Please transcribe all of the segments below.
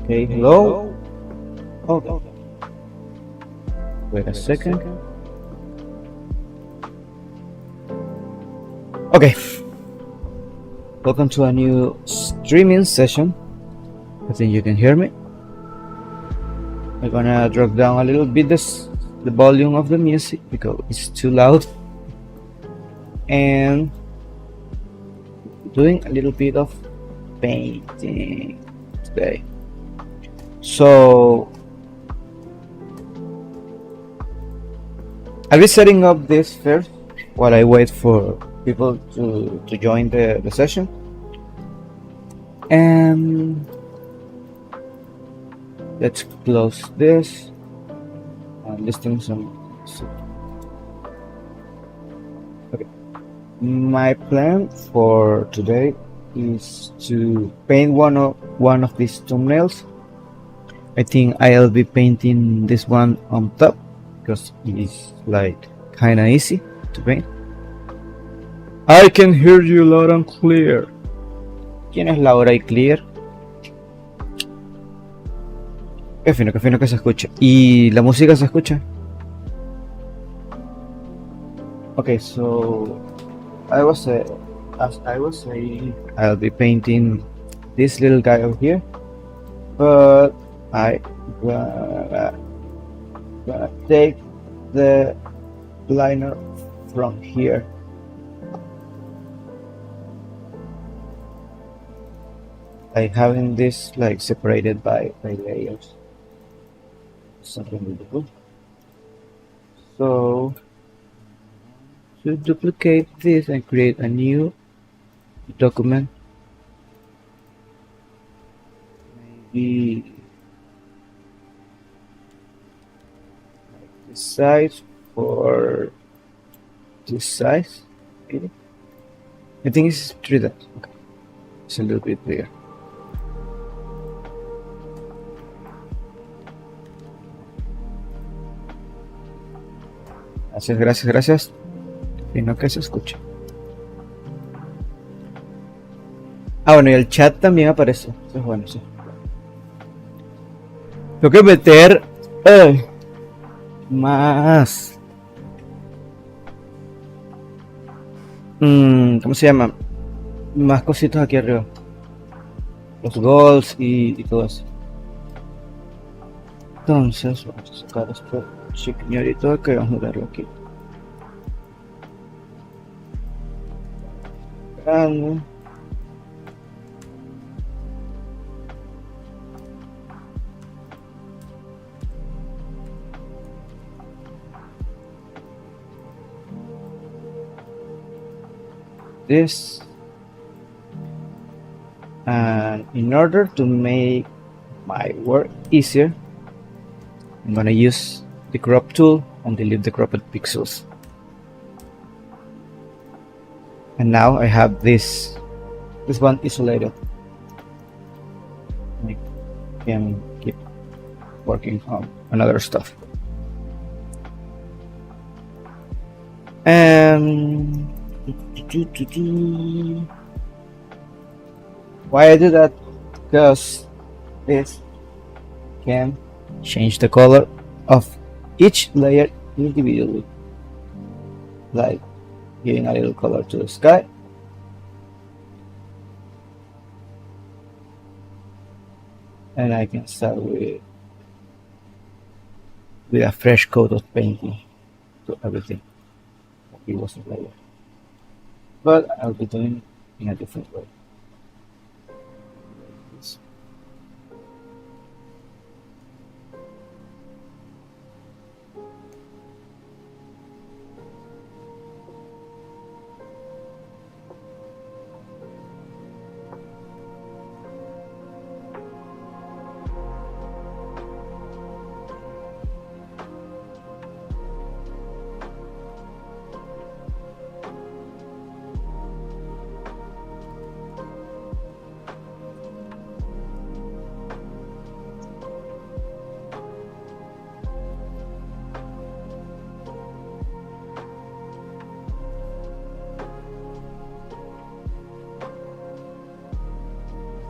Okay, hello. Oh, wait a second. Okay, welcome to a new streaming session. I think you can hear me. I'm gonna drop down a little bit the volume of the music because it's too loud, and doing a little bit of painting today. So I'll be setting up this first while I wait for people to join the session. And let's close this and listen some. Okay. My plan for today is to paint one of these thumbnails. I think I'll be painting this one on top because it is like kinda easy to paint. I can hear you loud and clear. ¿Quién es Laura y Clear? Qué fino que se escucha. ¿Y la música se escucha? Okay, so as I was saying, I'll be painting this little guy over here, but I gonna take the liner from here. Like having this like separated by layers. Something really good. So to duplicate this and create a new document, maybe like this size for this size. Maybe. I think it's 3 dots. Okay, it's a little bit bigger. Gracias. Fino que se escuche. Bueno, y el chat también aparece. Eso es bueno, sí. Tengo que meter más. ¿Cómo se llama? Más cositas aquí arriba. Los goals y todo eso. Entonces, vamos a sacar esto chiquiñorito que vamos a darlo aquí. Grande. This, and in order to make my work easier, I'm gonna use the crop tool and delete the cropped pixels. And now I have this one isolated. I can keep working on another stuff. And why I do that? Because this can change the color of each layer individually, like giving a little color to the sky. And I can start with a fresh coat of painting to everything. It wasn't layer, but I'll be doing it in a different way.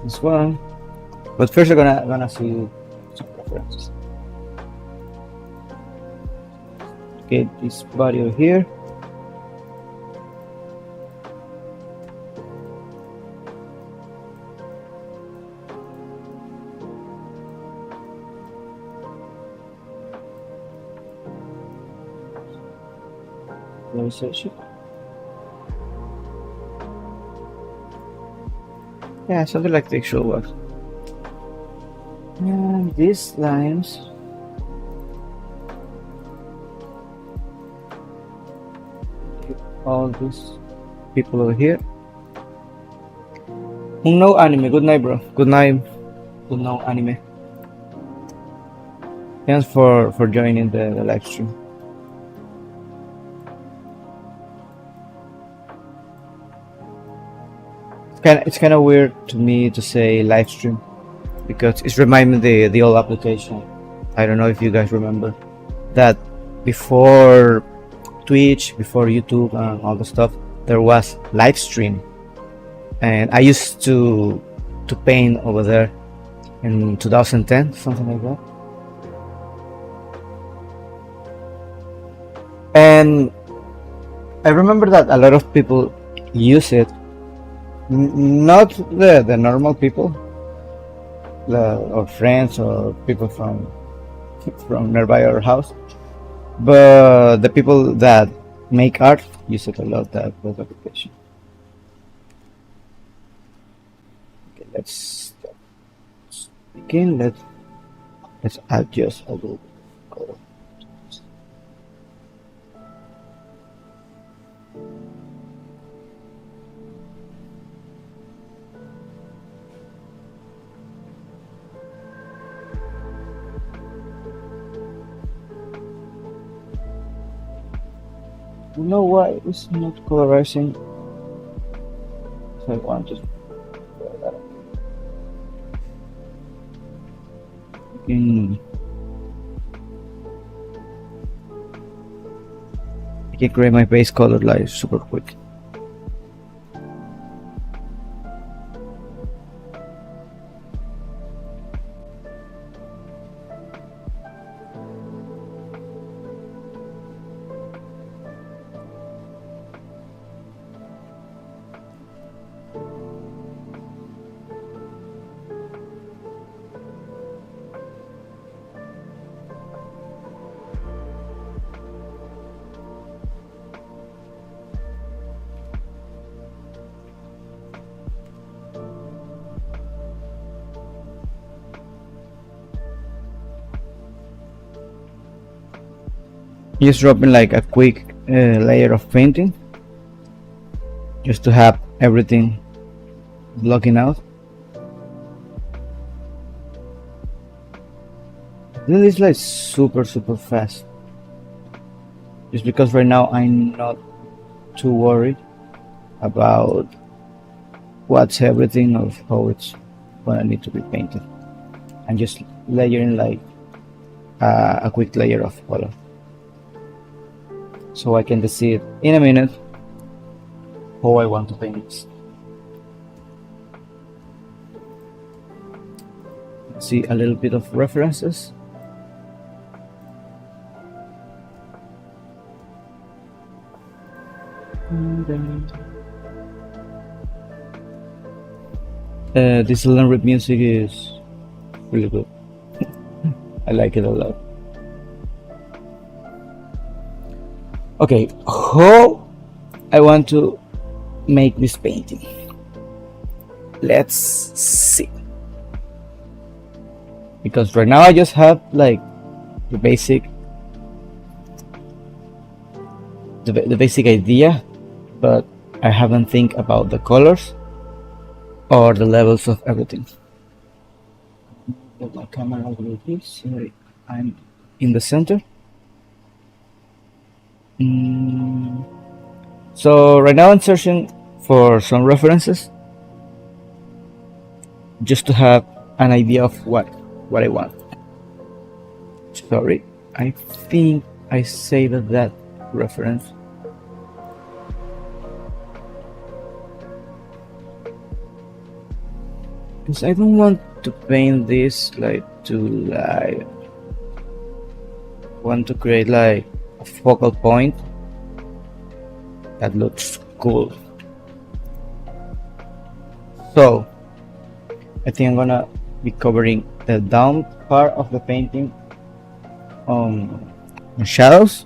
This one, But first, I'm gonna see some references. Get this body over here. Section. Yeah, something like the actual works. And these lines. All these people over here. No anime. Good night, bro. Good night. Good night, anime. Thanks for joining the live stream. It's kind of weird to me to say live stream because it's reminding me the old application. I don't know if you guys remember that before Twitch, before YouTube and all the stuff, there was live stream, and I used to paint over there in 2010, something like that. And I remember that a lot of people use it. Not the normal people, or friends or people from nearby our house, but the people that make art use it a lot, that application. Okay, let's begin. Let's adjust a little color. You know why it's not colorizing? So I want to I can create my base color like super quick. Just dropping like a quick layer of painting just to have everything blocking out. This is like super fast, just because right now I'm not too worried about what's everything of how it's gonna need to be painted. I'm just layering like a quick layer of color, so I can decide in a minute how I want to paint this. See a little bit of references. This Leonard music is really good. I like it a lot. Okay, how I want to make this painting. Let's see. Because right now I just have like the basic idea, but I haven't think about the colors or the levels of everything. Get my camera a little bit so I'm in the center. So right now I'm searching for some references just to have an idea of what I want. Sorry, I think I saved that reference. Because I don't want to paint this like to like want to create like a focal point that looks cool. So I think I'm gonna be covering the down part of the painting on shadows.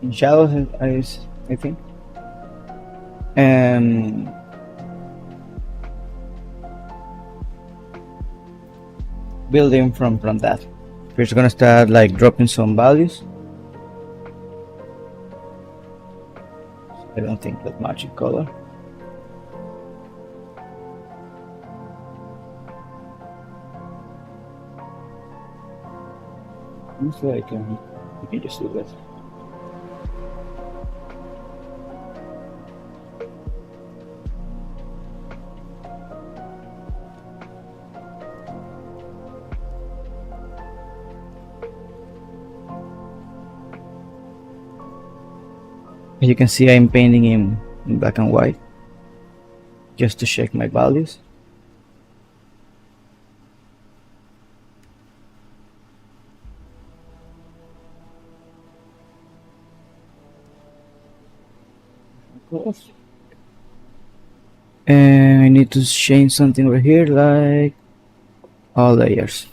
In shadows, I think. And building from that. We're just gonna start like dropping some values. I don't think that much in color. So I can just do this. As you can see, I'm painting in black and white just to check my values. And I need to change something right here, like all layers,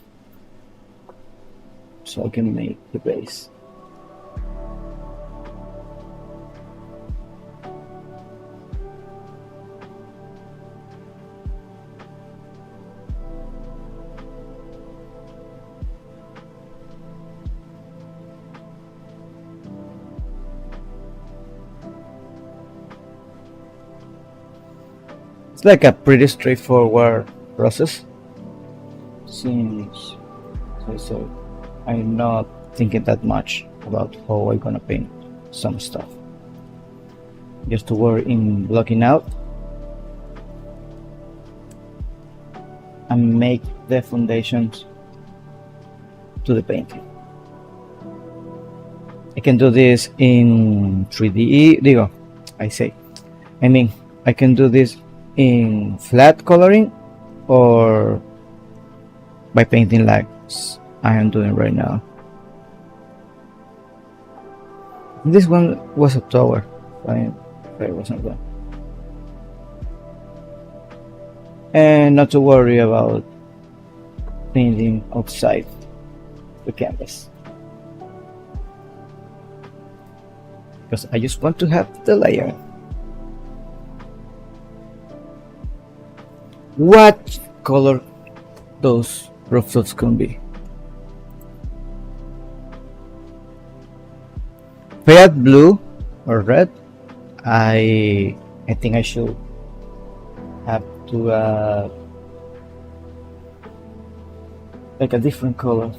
so I can make the base. It's like a pretty straightforward process, since so I'm not thinking that much about how I'm gonna paint some stuff. Just to work in blocking out and make the foundations to the painting. I can do this in 3D. I mean, I can do this in flat coloring or by painting like I am doing right now. This one was a tower, if I wasn't wrong. And not to worry about painting outside the canvas, because I just want to have the layer. What color those rooftops can be? Faded blue or red? I think I should have to like a different color.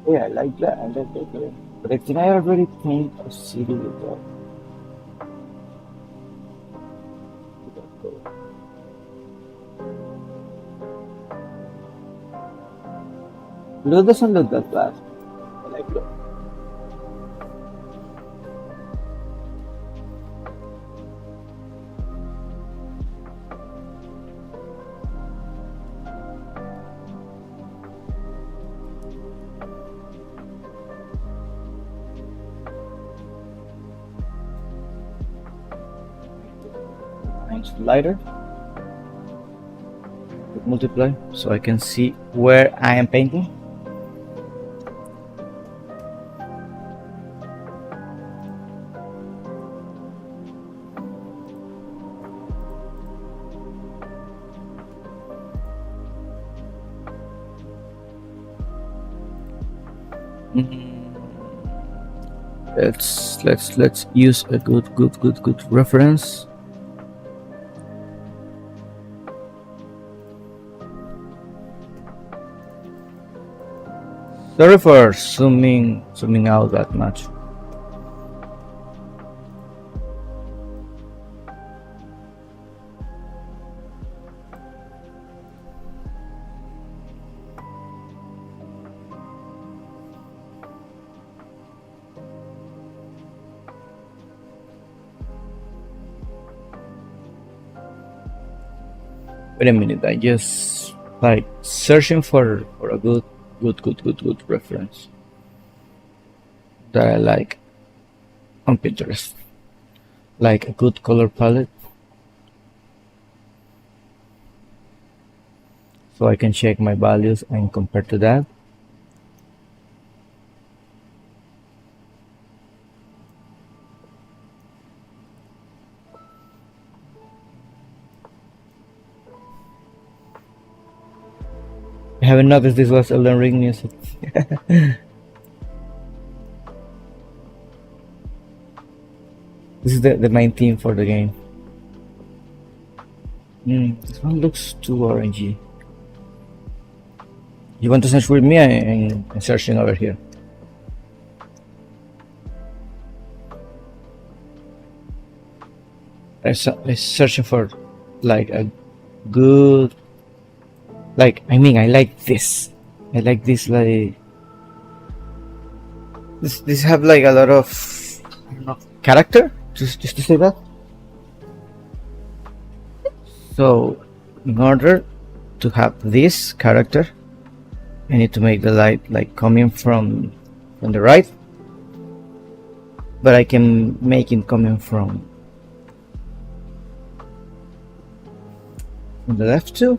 Yeah, I like that. I like that. But I think I already paint a city with that color. Blue doesn't look that bad. I like blue. Lighter with multiply, so I can see where I am painting. Mm, let's use a good reference. Sorry for zooming out that much. Wait a minute, I just like searching for a good reference that I like on Pinterest. Like a good color palette. So I can check my values and compare to that. I haven't noticed this was Elden Ring music. This is the main theme for the game. This one looks too orangey. You want to search with me? I'm searching over here. I'm searching for like a good, like, I mean, I like this. I like this, like this have like a lot of, I don't know, character. Just to say that. So, in order to have this character, I need to make the light like coming from the right, but I can make it coming from the left too.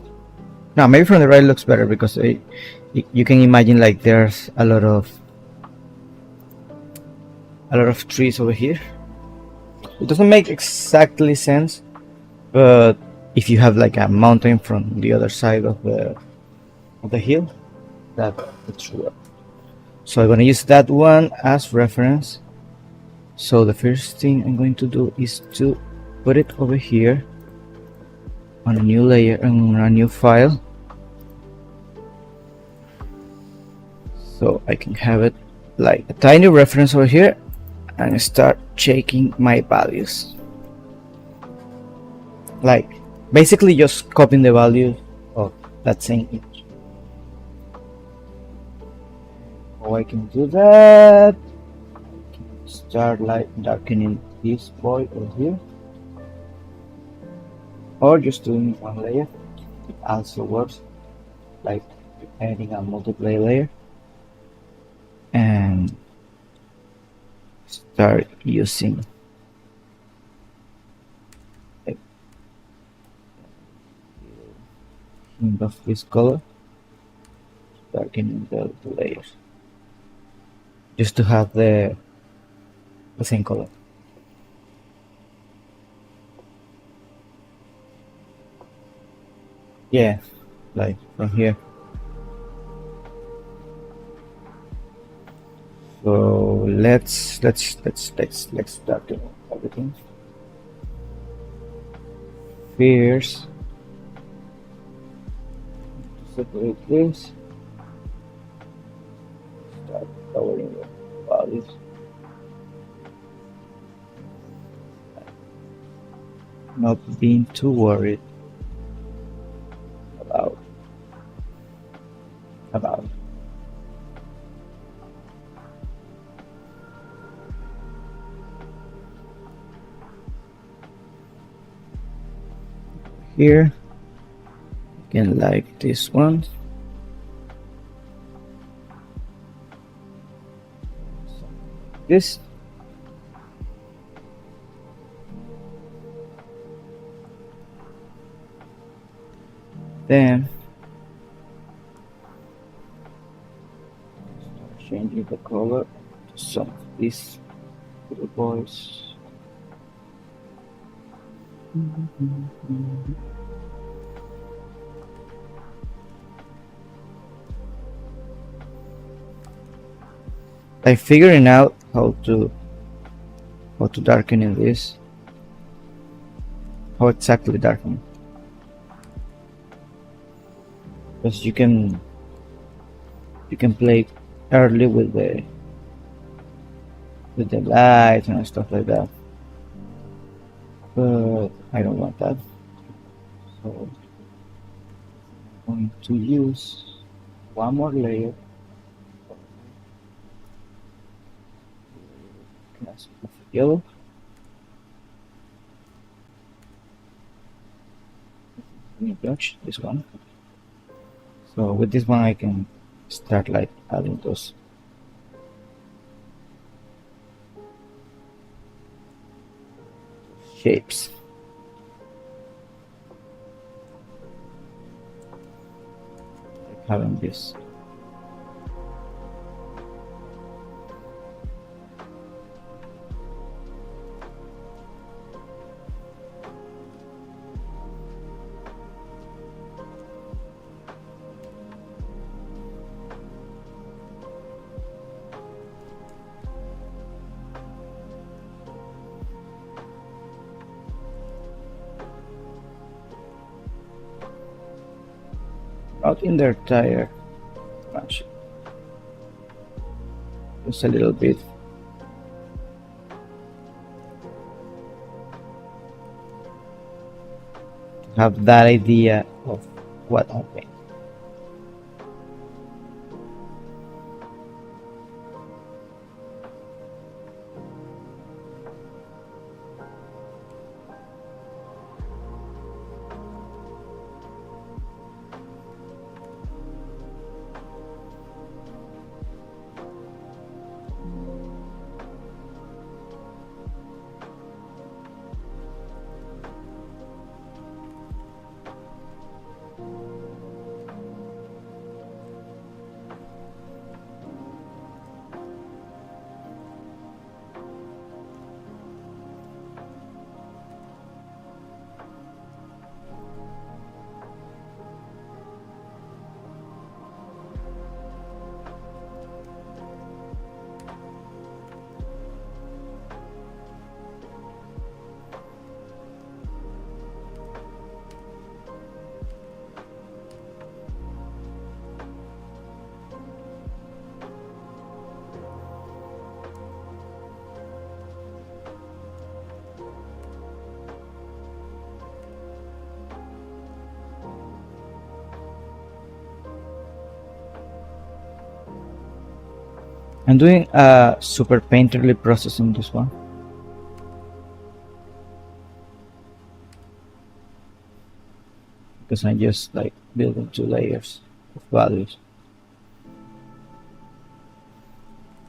No, maybe from the right looks better because you can imagine like there's a lot of trees over here. It doesn't make exactly sense, but if you have like a mountain from the other side of the hill, that's true. So I'm gonna use that one as reference. So the first thing I'm going to do is to put it over here on a new layer and on a new file, so I can have it like a tiny reference over here and start checking my values, like basically just copying the value of that same image. Oh, I can do that. I can start like darkening this boy over here, or just doing one layer. It also works, like adding a multiply layer and start using a hint of this color, darkening the layers, just to have the same color. Yeah, like from here. So let's start doing everything. First, separate this. Start lowering the values. Not being too worried about here. Again, like this one. This. Then start changing the color to some of these little boys. like figuring out how to darken in this, how exactly darken, because you can play early with the lights and stuff like that, but I don't want that, so I'm going to use one more layer of yellow. Let me touch this one. So with this one I can start like adding those shapes. Like having this. Not in their tire much. Just a little bit. To have that idea of what I'm painting. I'm doing a super painterly process in this one. Because I'm just like building two layers of values.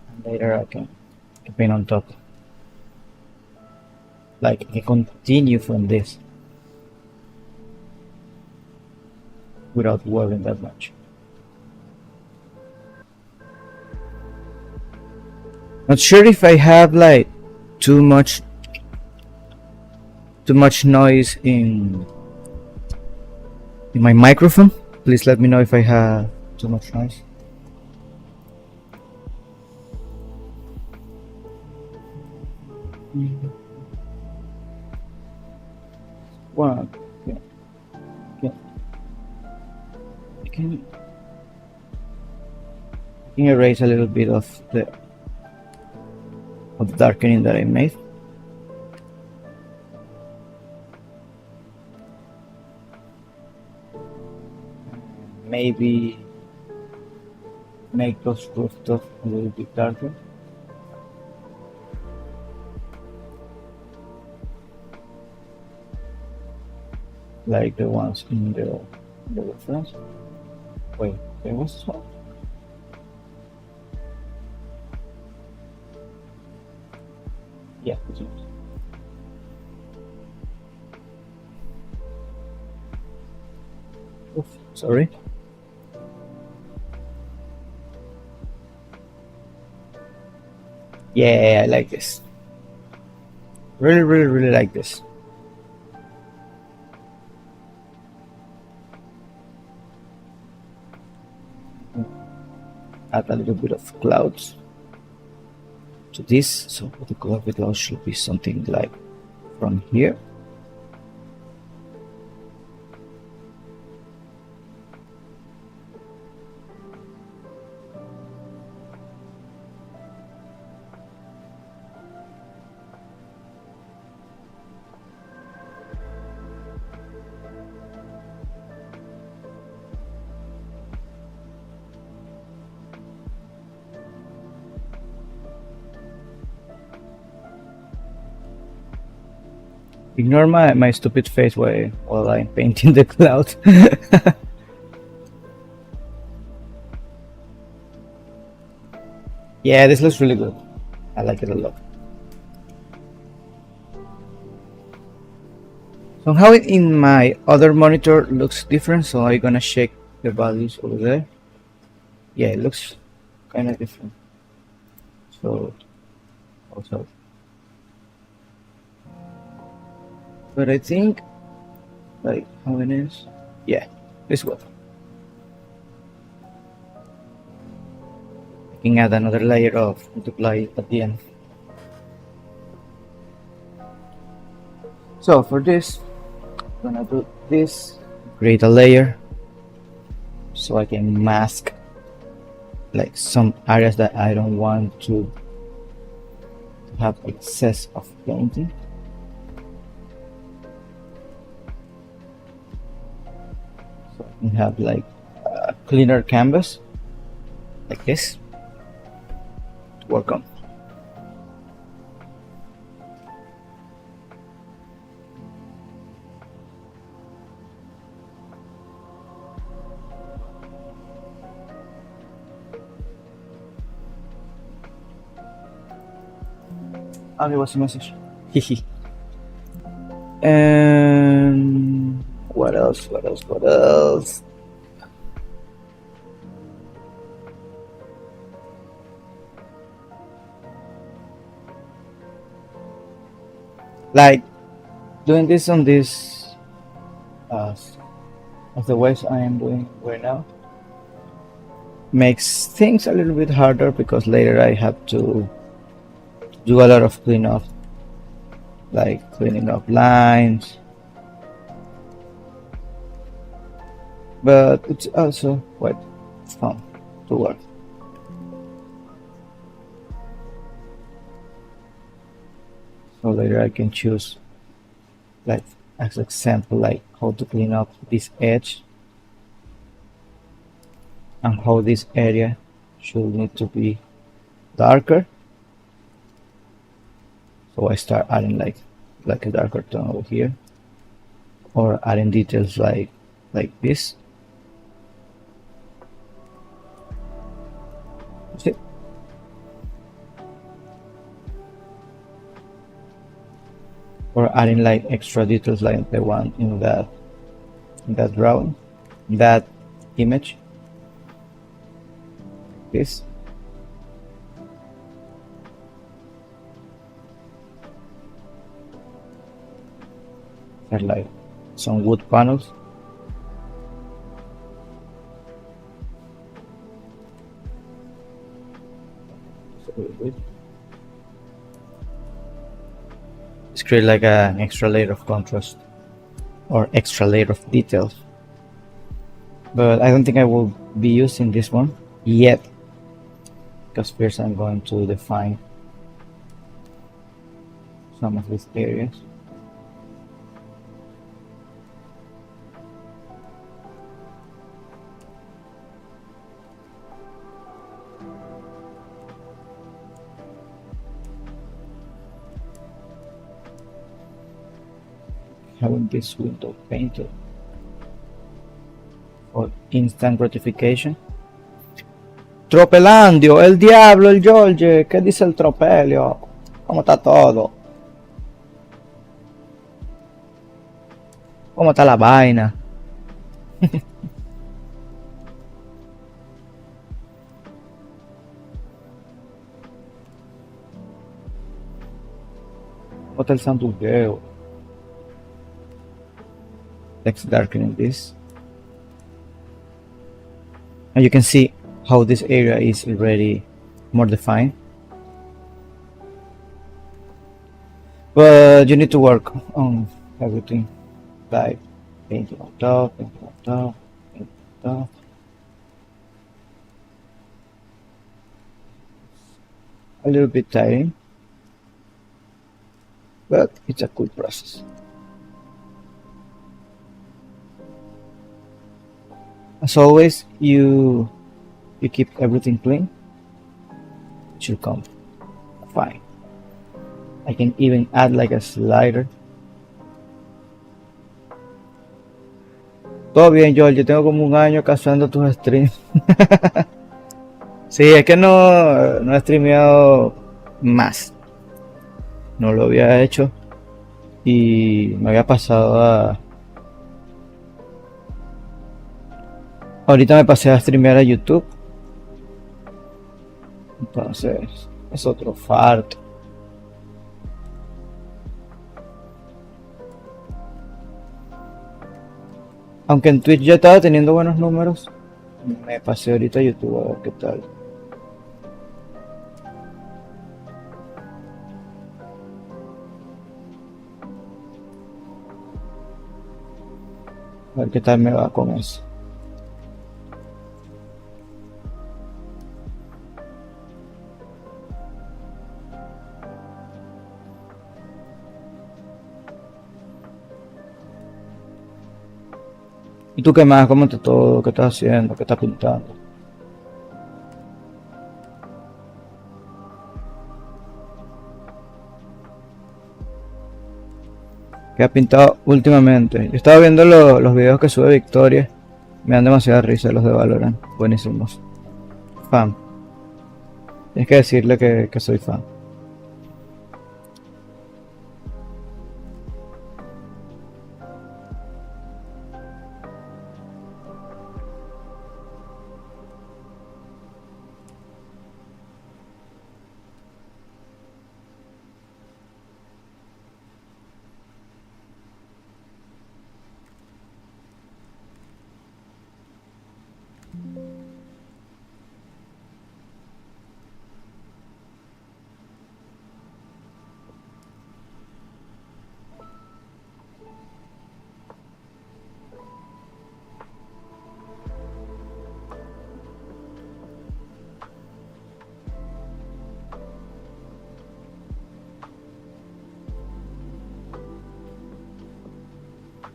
And later I can paint on top. Like I continue from this without worrying that much. Not sure if I have like too much noise in my microphone. Please let me know if I have too much noise. One. I can erase a little bit of the darkening that I made. Maybe make those rooftops a little bit darker. Like the ones in the reference. Wait, there was this one? Yeah, this one. Oof, sorry. Yeah, I like this. Really like this. Add a little bit of clouds. to this. So the color of the cloud should be something like from here. Ignore my stupid face while I'm painting the cloud. Yeah, this looks really good. I like it a lot. Somehow in my other monitor looks different, so I'm gonna check the values over there. Yeah, it looks kind of different. So also, but I think like how it is. Yeah, this one. I can add another layer of multiply at the end. So for this, I'm gonna do this, create a layer so I can mask like some areas that I don't want to have excess of painting. So I can have like a cleaner canvas like this to work on. Okay, what's the message? Hehe. And what else? What else? What else? Like doing this on this of the ways I am doing right now makes things a little bit harder because later I have to do a lot of cleanup, like cleaning up lines, but it's also quite fun to work. So later I can choose, like as example, like how to clean up this edge and how this area should need to be darker. So I start adding like a darker tone over here, or adding details like this. See? Or adding like extra details like the one in that drawing, that image. This. Are like some wood panels. It's create like an extra layer of contrast or extra layer of details. But I don't think I will be using this one yet, because first I'm going to define some of these areas. Having this window painted for instant gratification. Tropelandio, el diablo, el George, ¿qué dice el tropelio? ¿Cómo está todo? ¿Cómo está la vaina? ¿Cómo está el santuqueo? Let's darken this, and you can see how this area is already more defined. But you need to work on everything, like painting on top, painting on top, painting on top. A little bit tiring, but it's a cool process. As always, you keep everything clean, it should come fine. I can even add like a slider. Todo bien, George. Yo tengo como un año cazando tus streams. Sí, es que no he streameado más. No lo había hecho. Y me había pasado a... Ahorita me pasé a streamear a YouTube. Entonces, es otro farto. Aunque en Twitch ya estaba teniendo buenos números, me pasé ahorita a YouTube a ver qué tal. A ver qué tal me va con eso. ¿Y tú qué más? ¿Cómo te todo? ¿Qué estás haciendo? ¿Qué estás pintando? ¿Qué has pintado últimamente? Yo estaba viendo los videos que sube Victoria. Me dan demasiada risa los de Valorant. Buenísimos. Fan. Tienes que decirle que soy fan.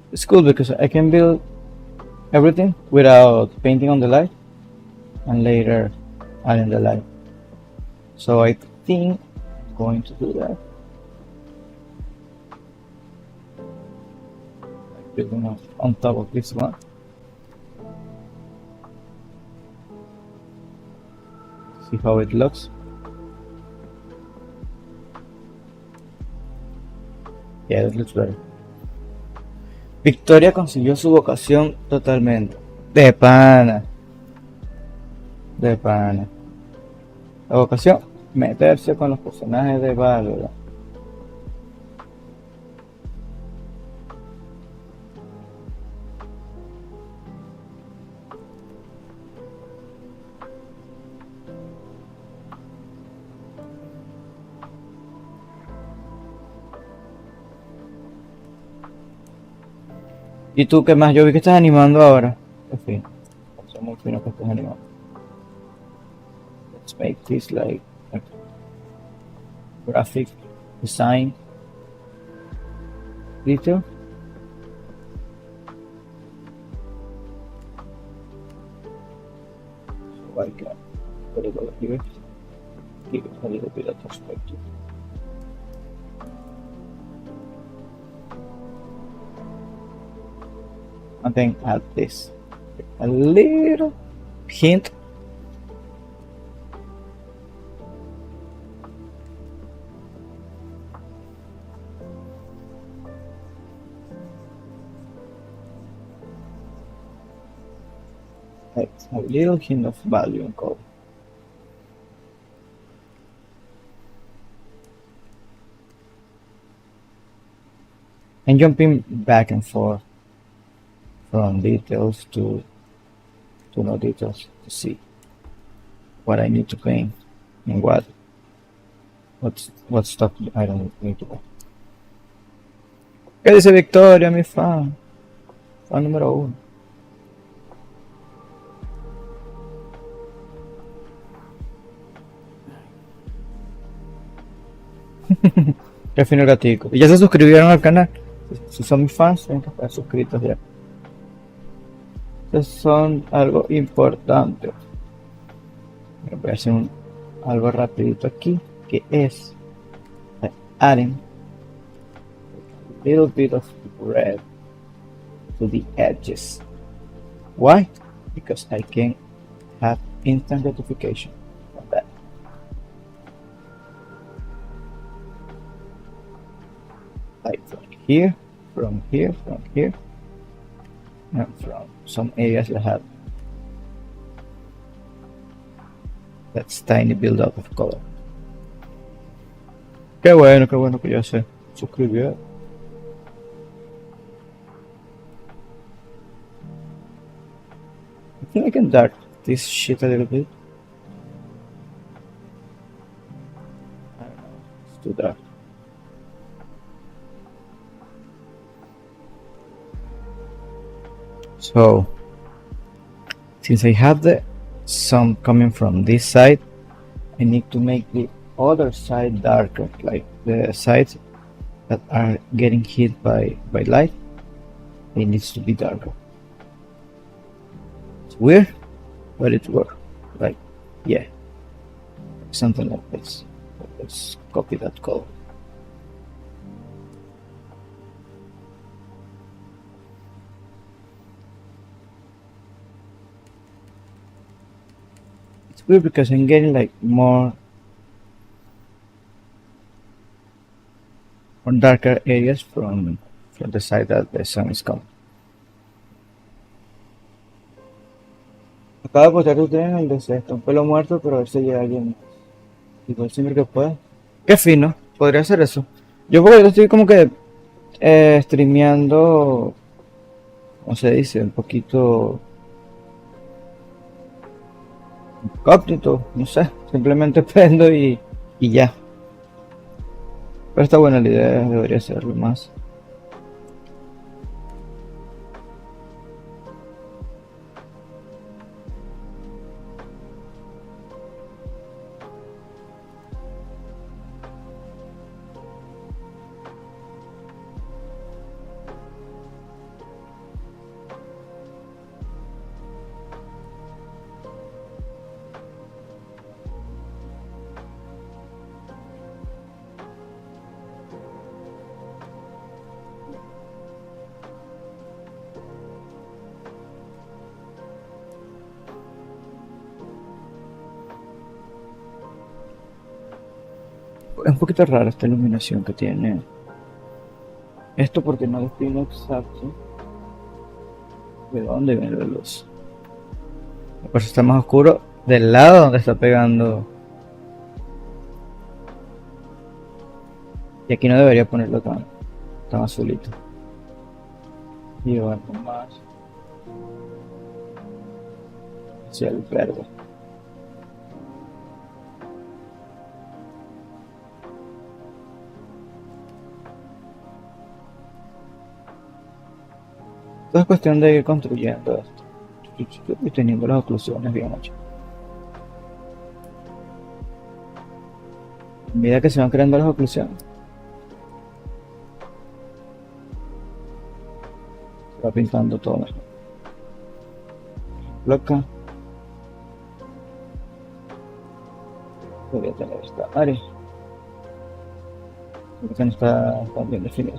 It's cool because I can build everything without painting on the light and later adding the light. So I think I'm going to do that. Building on top of this one. See how it looks. Yeah, that looks better. Victoria consiguió su vocación totalmente. De pana. De pana. La vocación, meterse con los personajes de Valorant. ¿Y tú qué más? Yo vi que estás animando ahora. En fin, es muy fino que estés animando. Let's make this like graphic design detail. So I can put it over here. Give it a little bit of perspective. And then add this. A little hint. Like a little hint of value and color. And jumping back and forth from details to no details to see what I need to paint and what stuff I don't need to paint. ¿Qué dice Victoria, mi fan? Fan número 1. Qué fino el gatico. ¿Y ya se suscribieron al canal? Si son mis fans, tienen que estar suscritos ya. Estos son algo importante. Voy a hacer algo rapidito aquí, que es adding a little bit of red to the edges. Why? Because I can have instant gratification from that. Like from here, and from some areas that have that's tiny build up of color. Qué bueno que ya se suscribió. I think I can dark this shit a little bit. I don't know, it's too dark. So, since I have the sun coming from this side, I need to make the other side darker, like the sides that are getting hit by light. It needs to be darker. It's weird, but it works. Like, yeah, something like this. Let's copy that color. It's weird because I'm getting like more darker areas from the side that the sun is coming. Acabo de postar usted en el deseo, está un pelo muerto, pero a ver si llega alguien más. Igual siempre que pueda. Qué fino, podría hacer eso. Yo porque yo estoy como que streameando, ¿cómo se dice? Un poquito incógnito, no sé. Simplemente prendo y ya. Pero está buena la idea, debería hacerlo más. Es un poquito rara esta iluminación que tiene esto porque no defino exacto de dónde viene la luz. Por eso está más oscuro del lado donde está pegando. Y aquí no debería ponerlo tan azulito. Y llevarlo más hacia el verde. Todo es cuestión de ir construyendo esto y teniendo las oclusiones bien hechas. A medida que se van creando las oclusiones, se va pintando todo mejor. Acá podría tener esta área porque no está tan bien definida.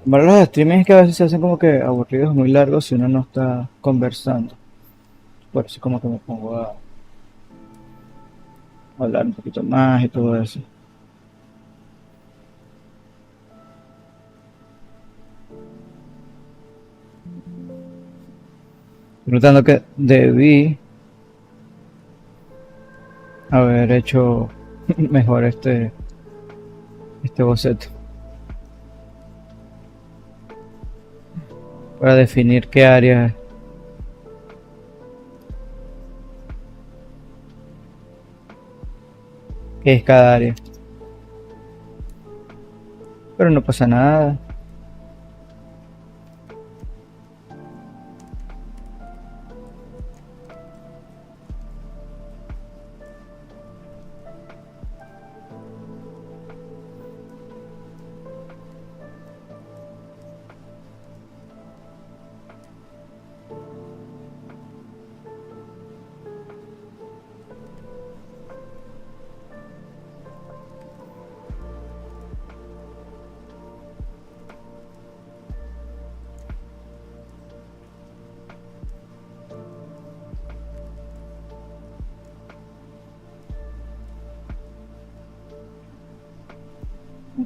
Bueno, los streamings es que a veces se hacen como que aburridos, muy largos si uno no está conversando. Por eso como que me pongo a hablar un poquito más y todo eso. Estoy notando que debí haber hecho mejor este boceto. para definir qué área qué es cada área. Pero no pasa nada.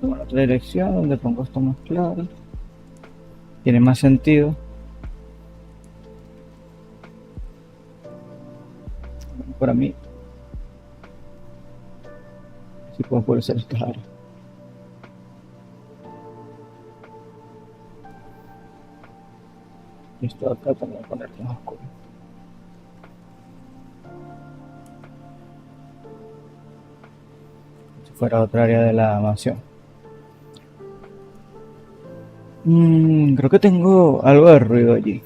Tomo la otra dirección donde pongo esto más claro. Tiene más sentido. Para mí. Si puedo pulsar estas áreas. Esto acá también poner más oscuro. Si fuera otra área de la mansión. Creo que tengo algo de ruido allí.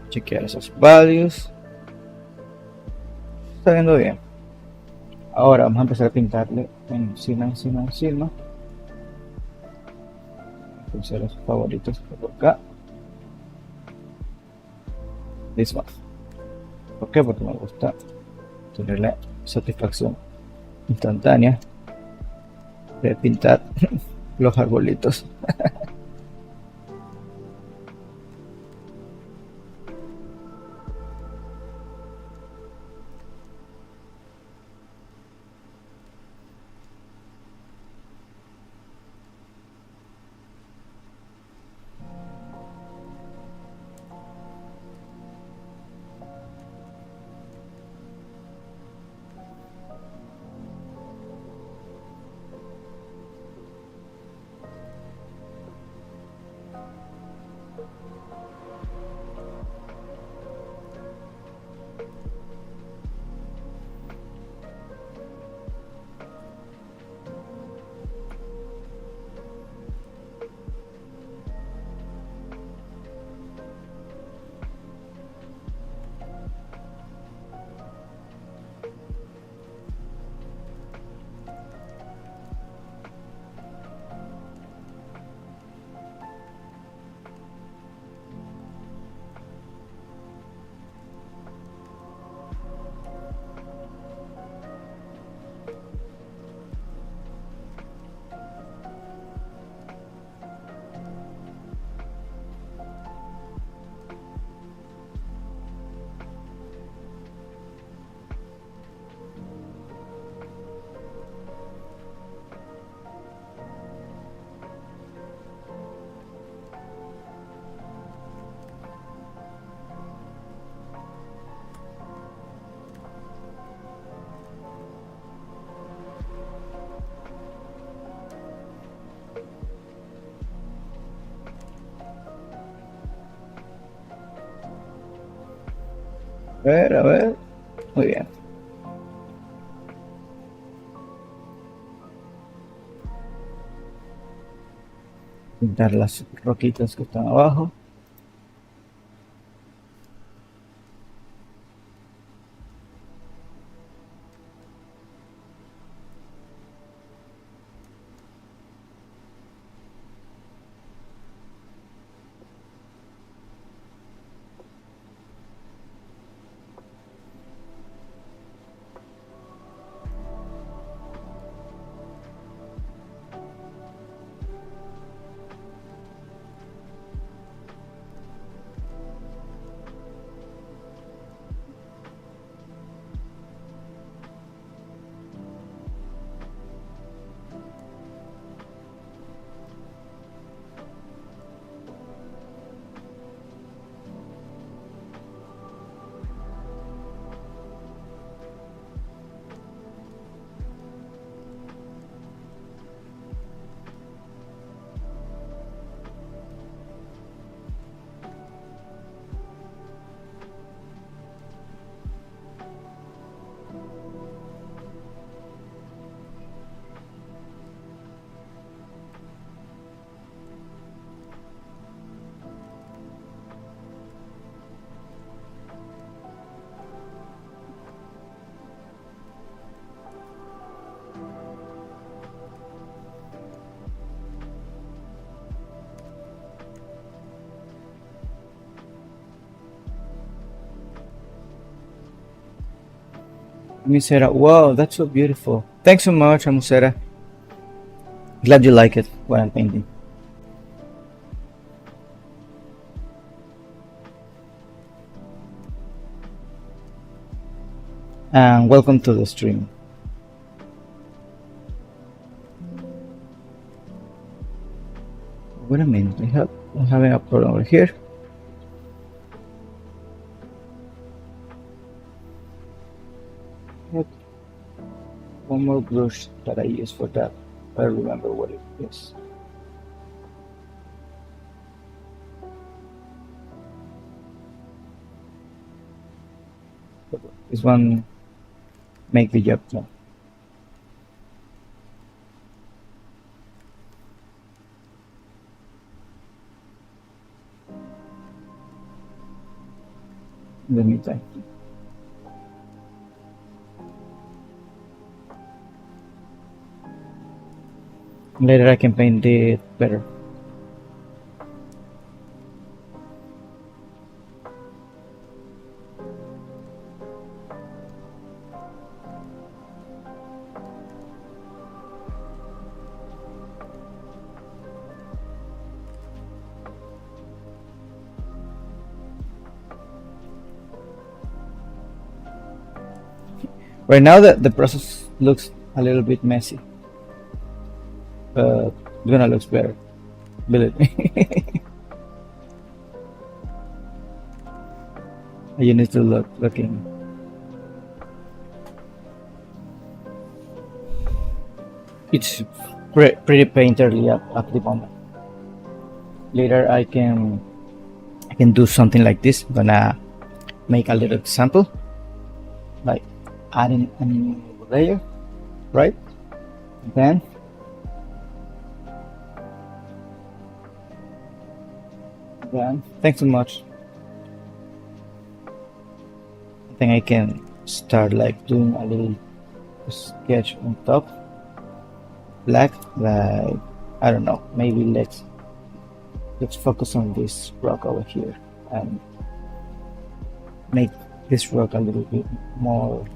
Chequear esos values. Está viendo bien. Ahora vamos a empezar a pintarle encima. Puse los favoritos por acá. This one. ¿Por qué? Porque me gusta tener la satisfacción instantánea de pintar los arbolitos. A ver. Muy bien. Pintar las roquitas que están abajo. Musera. Wow, that's so beautiful. Thanks so much, Musera. Glad you like it, what I'm painting. And welcome to the stream. Wait a minute, I'm having a problem over here. Yep. One more brush that I use for that. I remember what it is. This one make the job now. In the meantime. Later I can paint it better. Right now the process looks a little bit messy, but it's gonna look better, believe me. You need to looking. It's pretty painterly at the moment. Later I can do something like this. I'm gonna make a little example, like adding a new layer, right? Then thanks so much. I think I can start like doing a little sketch on top, black, like I don't know, maybe let's focus on this rock over here and make this rock a little bit more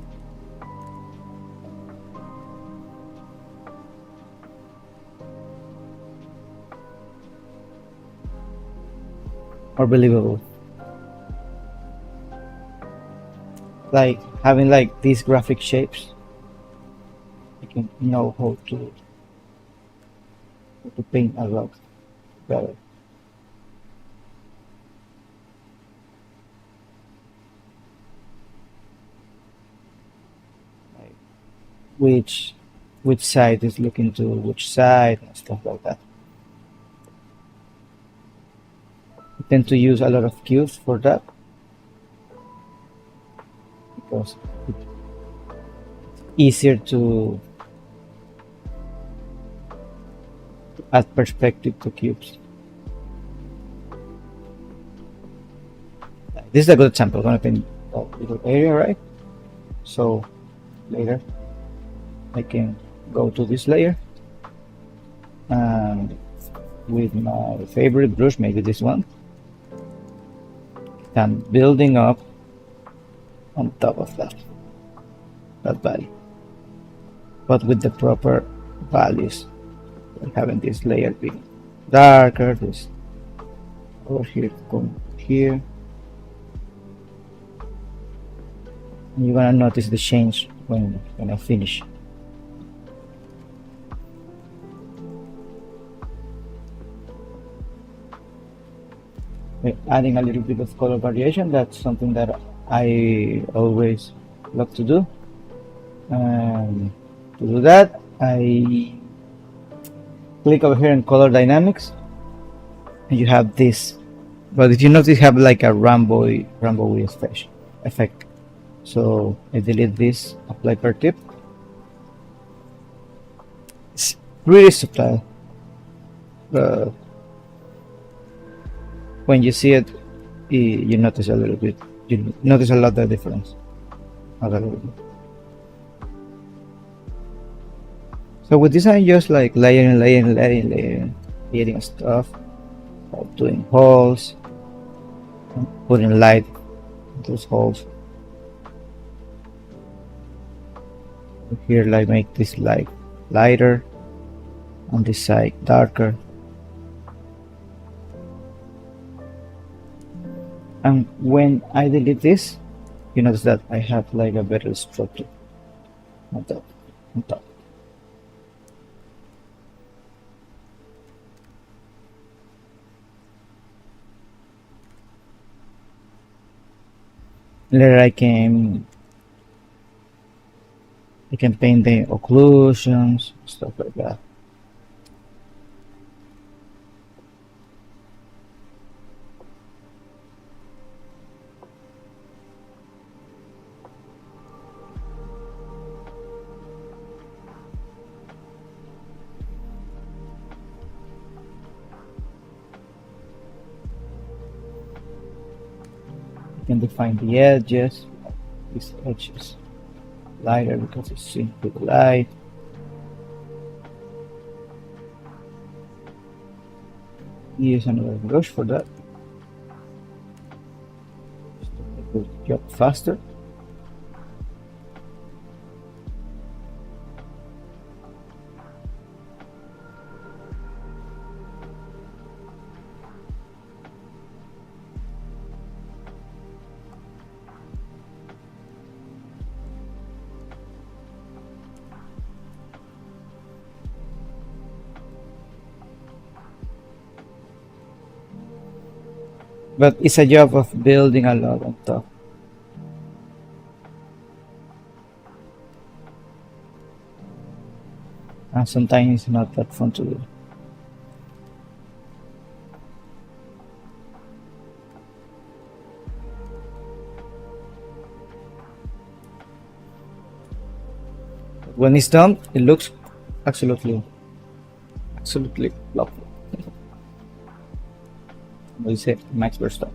believable, like having like these graphic shapes. I can know how to paint a rock better. Like which side is looking to which side and stuff like that. I tend to use a lot of cubes for that because it's easier to add perspective to cubes. This is a good example. I'm gonna paint a little area, right? So later I can go to this layer and with my favorite brush, maybe this one, I'm building up on top of that value, but with the proper values. Like having this layer be darker, this over here, come here. And you're gonna notice the change when I finish. Adding a little bit of color variation, that's something that I always love to do. And to do that, I click over here in color dynamics, and you have this. But if you notice, you have like a Rambo effect. So I delete this, apply per tip. It's really subtle, but when you see it, you notice a little bit. You notice a lot of difference. A little bit. So with this, I'm just like layering stuff, doing holes, putting light in those holes. Here, like make this light lighter, on this side darker. And when I delete this, you notice that I have like a better structure on top. On top. Later I can paint the occlusions, stuff like that. You can define the edges, these edges lighter because it's seen through the light. Use another brush for that. Just to make the job faster. But it's a job of building a lot on top. And sometimes it's not that fun to do. But when it's done, it looks absolutely lovely. What do you say, Max Verstappen?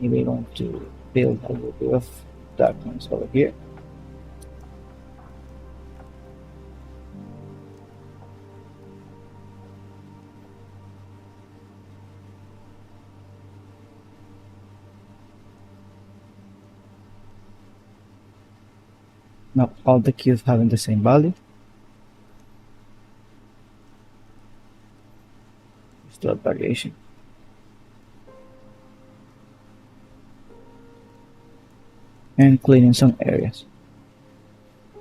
Maybe I want to build a little bit of darkness over here. Not all the cubes having the same value. Just a variation. And cleaning some areas.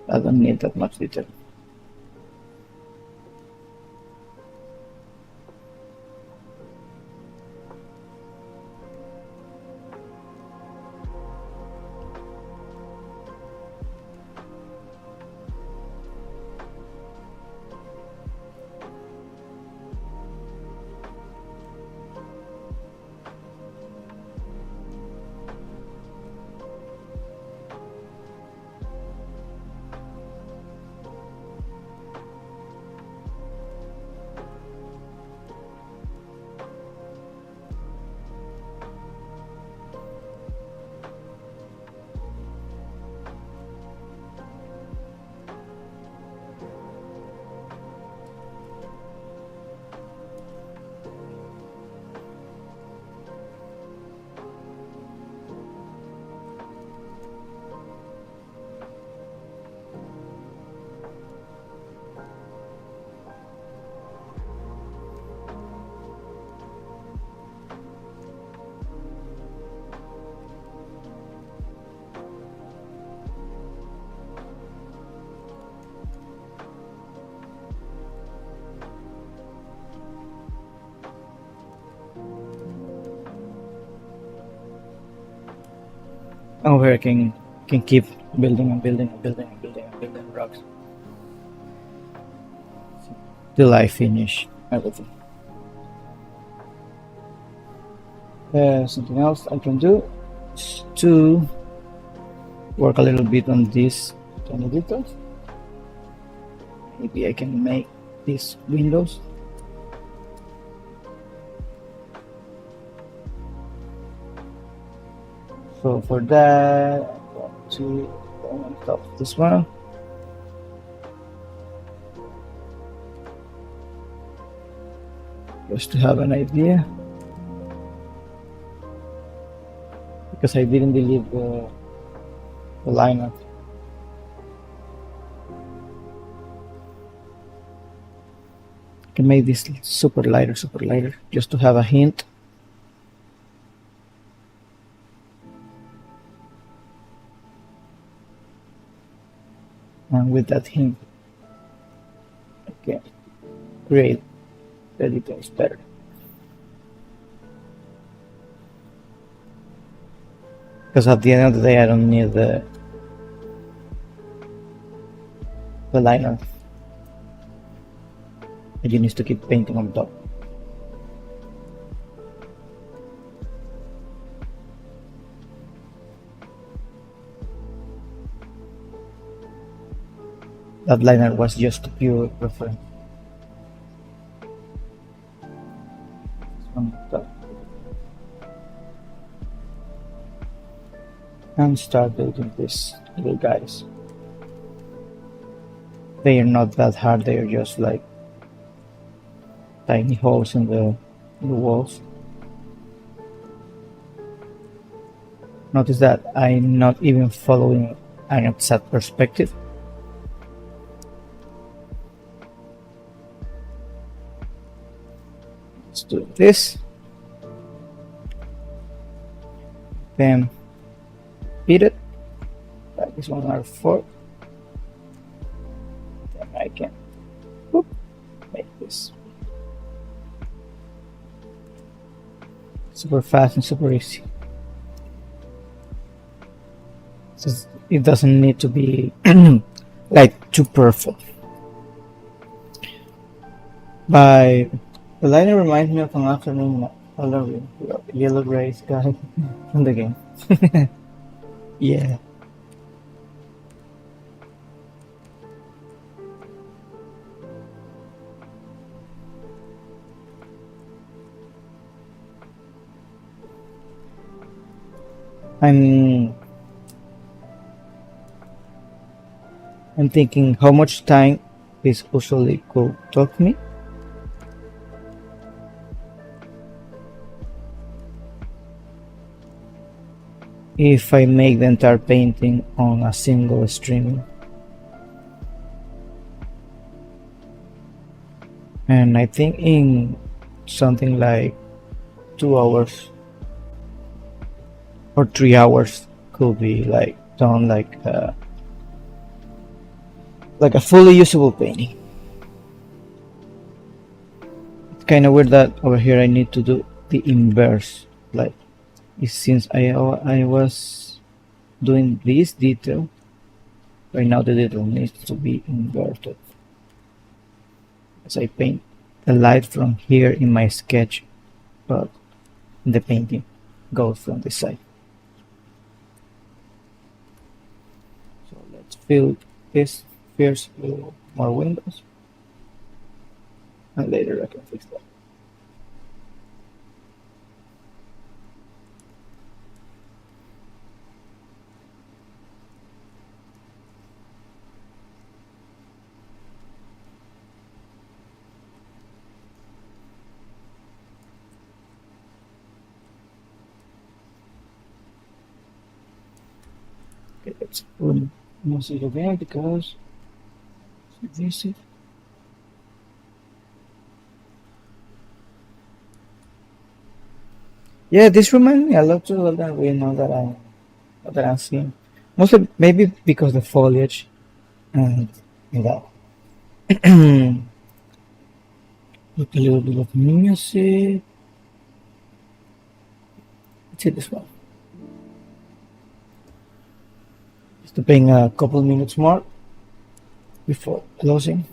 I don't need that much detail. Over here I can keep building and building and building and building and building rocks till I finish everything. Something else I can do is to work a little bit on these tiny details. Maybe I can make these windows. So for that, I'm going to go on top of this one. Just to have an idea. because I didn't delete the liner. I can make this super lighter, just to have a hint. And with that hint, I can create the details better. Because at the end of the day, I don't need the liner. I just need to keep painting on top. That liner was just a pure reference. On top. And start building these little guys. They are not that hard, they are just like tiny holes in the walls. Notice that I'm not even following an exact perspective. Let's do this. Then beat it. Like this one are 4. Then I can make this super fast and super easy. So it doesn't need to be like too perfect. By the liner reminds me of an afternoon yellow gray sky from the game. Yeah. I'm thinking how much time this usually could take me. If I make the entire painting on a single stream. And I think in something like 2 hours or 3 hours could be like done like a fully usable painting. It's kind of weird that over here I need to do the inverse, like since I was doing this detail, right now the detail needs to be inverted. As I paint the light from here in my sketch, but the painting goes from this side. So let's fill this first with more windows, and later I can fix that. Okay, let's put music again because this is. Yeah, this reminds me a lot of Elden Ring now that I'm seeing. Mostly maybe because the foliage and that. Look a little bit of music. Let's hit this one. Just to playing a couple minutes more before closing.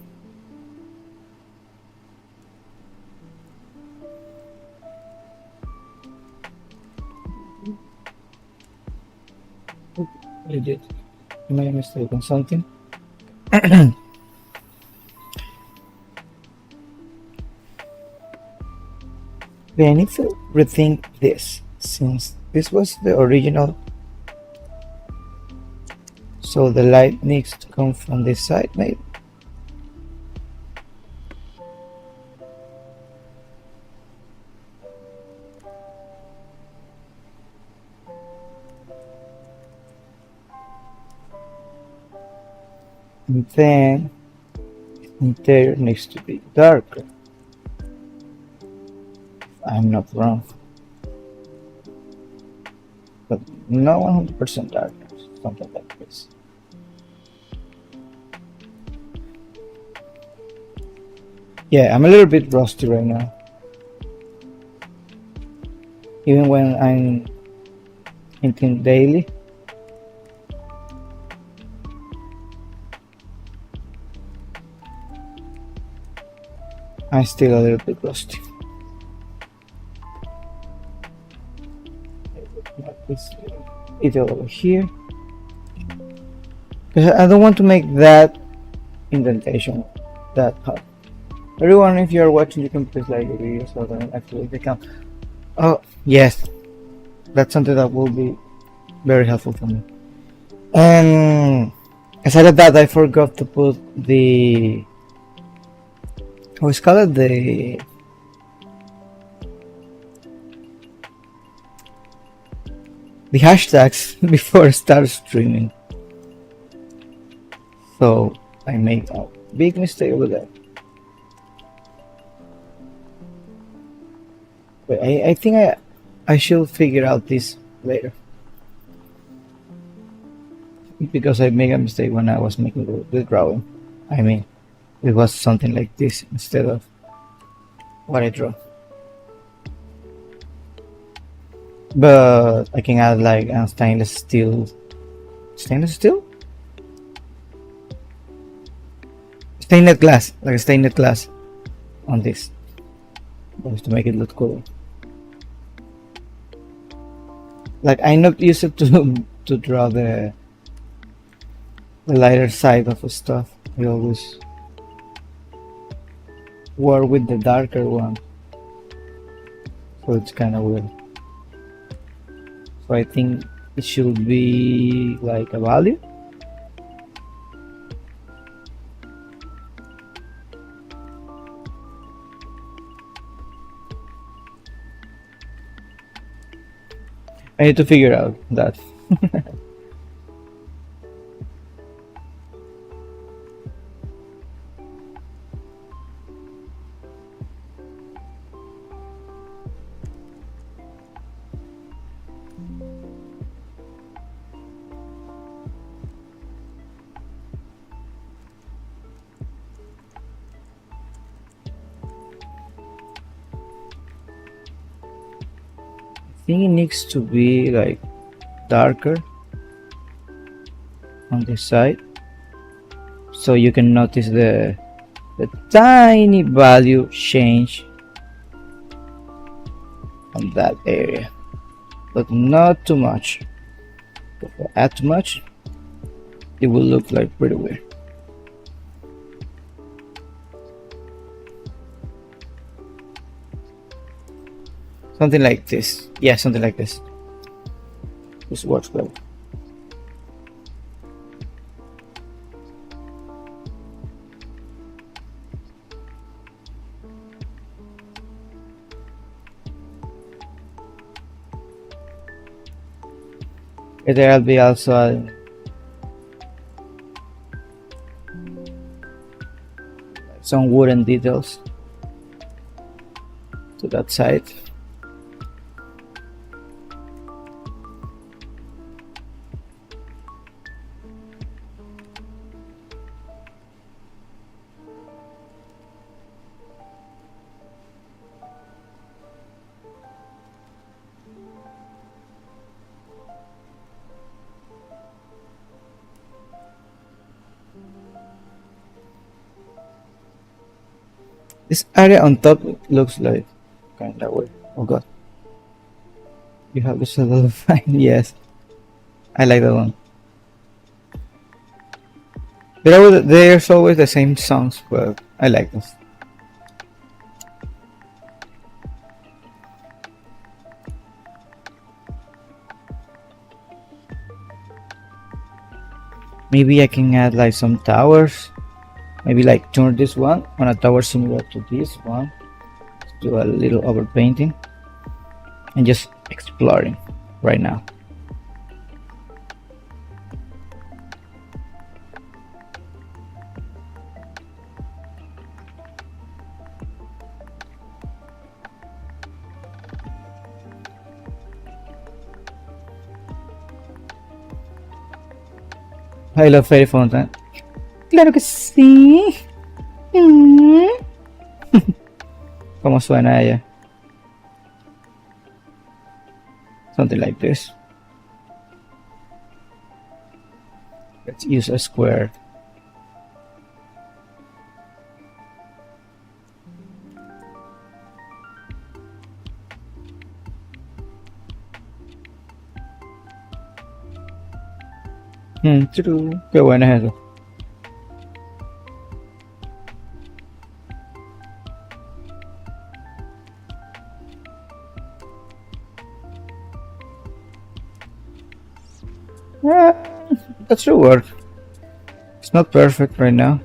I did. Am I a mistake on something? I need to rethink this since this was the original. So the light needs to come from this side, maybe. And then interior needs to be darker. I'm not wrong, but not 100% darkness, something like this. Yeah, I'm a little bit rusty right now. Even when I'm painting daily, I'm still a little bit rusty. This detail over here, because I don't want to make that indentation that hard. Everyone, if you are watching, you can please like the video so that actually they can. Oh yes, that's something that will be very helpful for me. And aside of that, I forgot to put the what's called the hashtags before I start streaming. So I made a big mistake over there. But I think I should figure out this later. Because I made a mistake when I was making the drawing. I mean, it was something like this instead of what I draw. But I can add like a stainless steel. Stainless steel? Stainless glass, like a stainless glass on this, just to make it look cool. Like I'm not used to draw the lighter side of stuff. I always work with the darker one, so it's kind of weird. So I think it should be like a value. I need to figure out that. I think it needs to be like darker on this side, so you can notice the tiny value change on that area, but not too much. If I add too much, it will look like pretty weird. Something like this. Yeah, something like this. This works well. There'll be also some wooden details to that side. This area on top looks like kind of weird. Oh god. You have the shadow fine. Yes. I like that one. There's always the same songs, but I like this. Maybe I can add like some towers. Maybe like turn this one on a tower similar to this one. Let's do a little overpainting and just exploring right now. I love Fairy Fountain. Claro que sí. ¿Cómo suena ella? Something like this. Let's use a square. Qué bueno es eso. That should work. It's not perfect right now,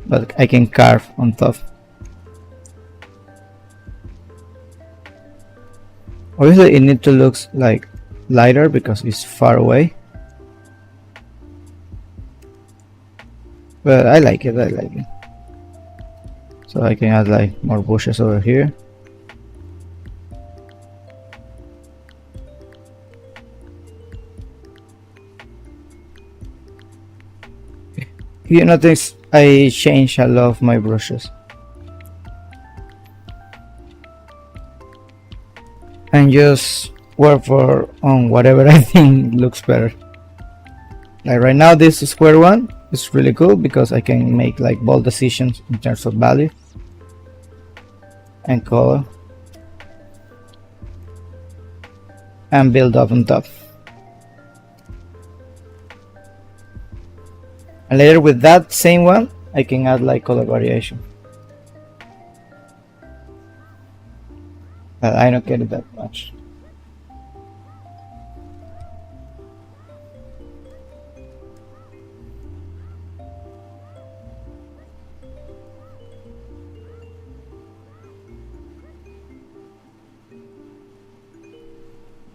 but I can carve on top. Obviously, it needs to look like lighter because it's far away. But I like it. So I can add like more bushes over here. You notice I change a lot of my brushes. And just work on whatever I think looks better. Like right now, this square one is really cool because I can make like bold decisions in terms of value and color and build up on top. And later with that same one, I can add like color variation. But I don't get it that much.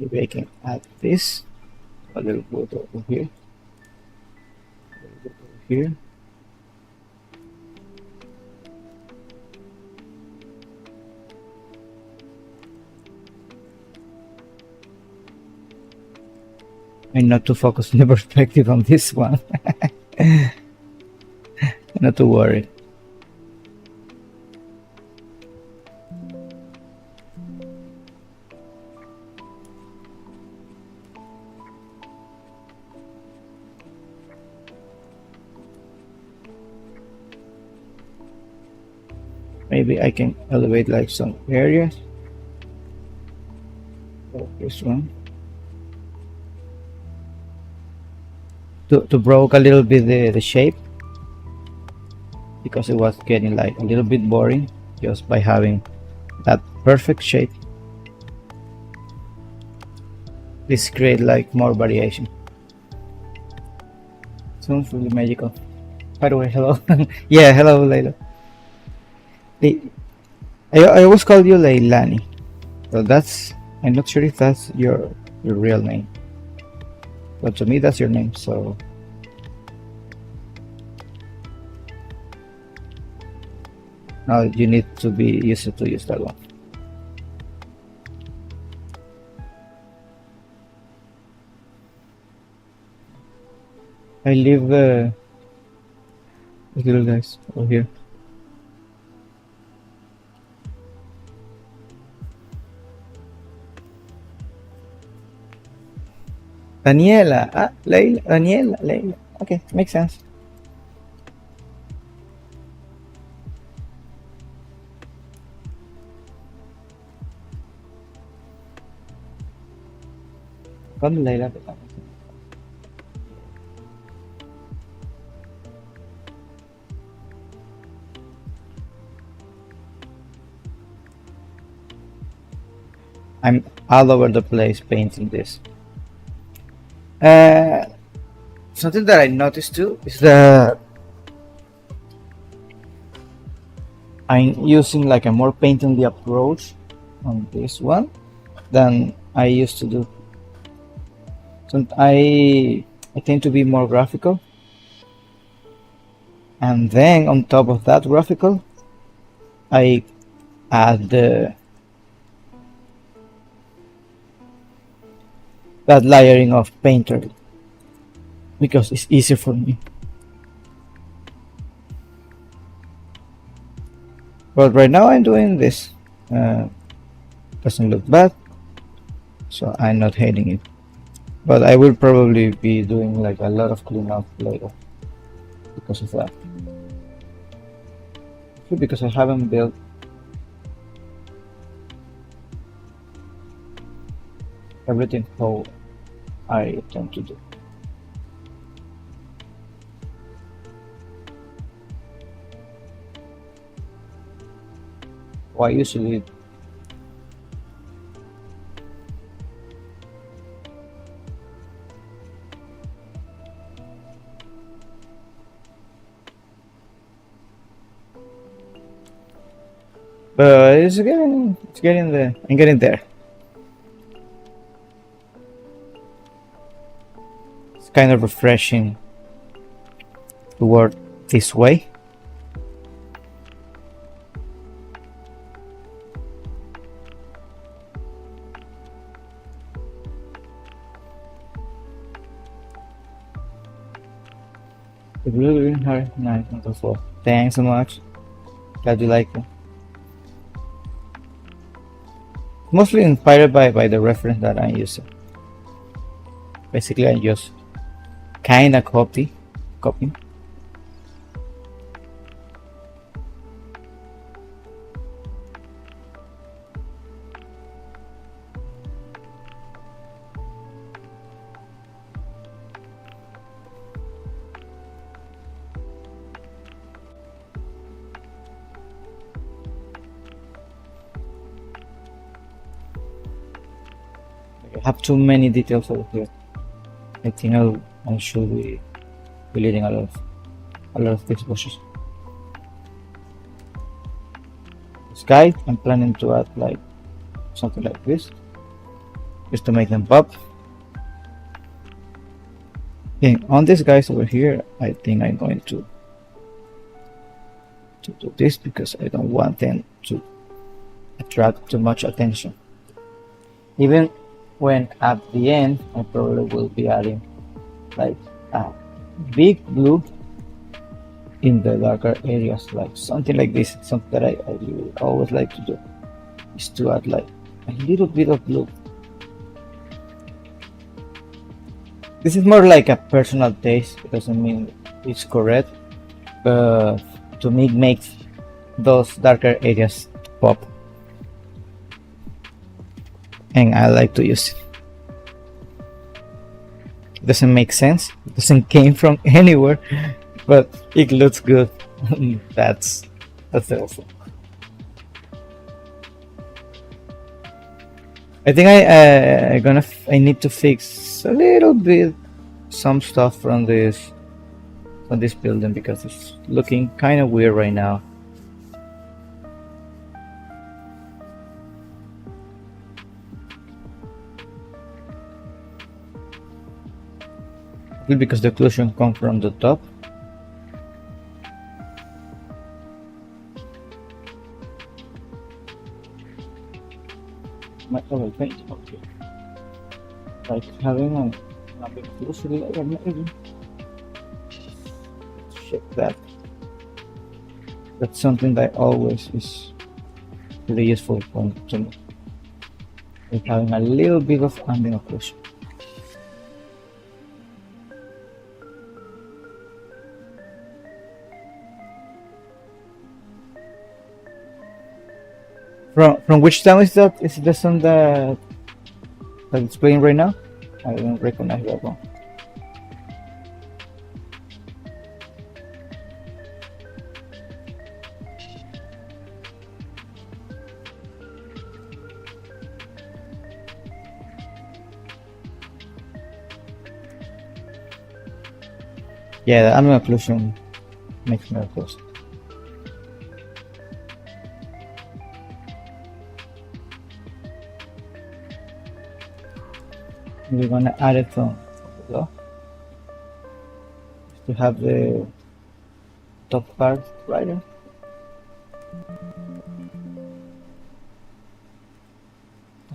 Maybe I can add this a little bit over here, a little bit over here. And not to focus on the perspective on this one. Not to worry. Maybe I can elevate like some areas. Oh, this one. To broke a little bit the shape, because it was getting like a little bit boring just by having that perfect shape. This create like more variation. Sounds really magical. By the way, hello. Yeah, hello, Layla. I always call you Leilani, but I'm not sure if that's your real name. But to me, that's your name, so. Now you need to be used to use that one. I leave the little guys over here. Daniela, Leila, Daniela, Leila. Okay, makes sense. ¿Cuándo Leila? I'm all over the place painting this. Something that I noticed too is that I'm using like a more painterly approach on this one than I used to do. So I tend to be more graphical, and then on top of that graphical, I add that layering of painter. because it's easier for me. But right now I'm doing this. Doesn't look bad, so I'm not hating it. But I will probably be doing like a lot of cleanup later because of that. Because I haven't built everything how I tend to do. Why usually but it's getting there. I'm getting there. It's kind of refreshing to work this way. It's really hard. Nice, wonderful. Thanks so much. Glad you like it. Mostly inspired by the reference that I'm using. Basically, I just kinda copy. I have too many details over here. I think I should be deleting a lot of these bushes. This guy, I'm planning to add like something like this, just to make them pop. And on these guys over here, I think I'm going to do this because I don't want them to attract too much attention. Even when at the end, I probably will be adding like a big blue in the darker areas, like something like this. Something that I really always like to do is to add like a little bit of blue. This is more like a personal taste. It doesn't mean it's correct, but to me it makes those darker areas pop, and I like to use it. It doesn't make sense. It doesn't came from anywhere, but it looks good. that's the awesome. I think I need to fix a little bit some stuff from this building because it's looking kind of weird right now. Because the occlusion comes from the top. My oil paint, okay. Like having a bit closer layer maybe. Check that. That's something that always is really useful for to me. Like having a little bit of ambient occlusion. From which town is that? Is it the song that it's playing right now? I don't recognize that one. Yeah, the ambient occlusion makes me close. We're gonna add it from below to have the top part brighter.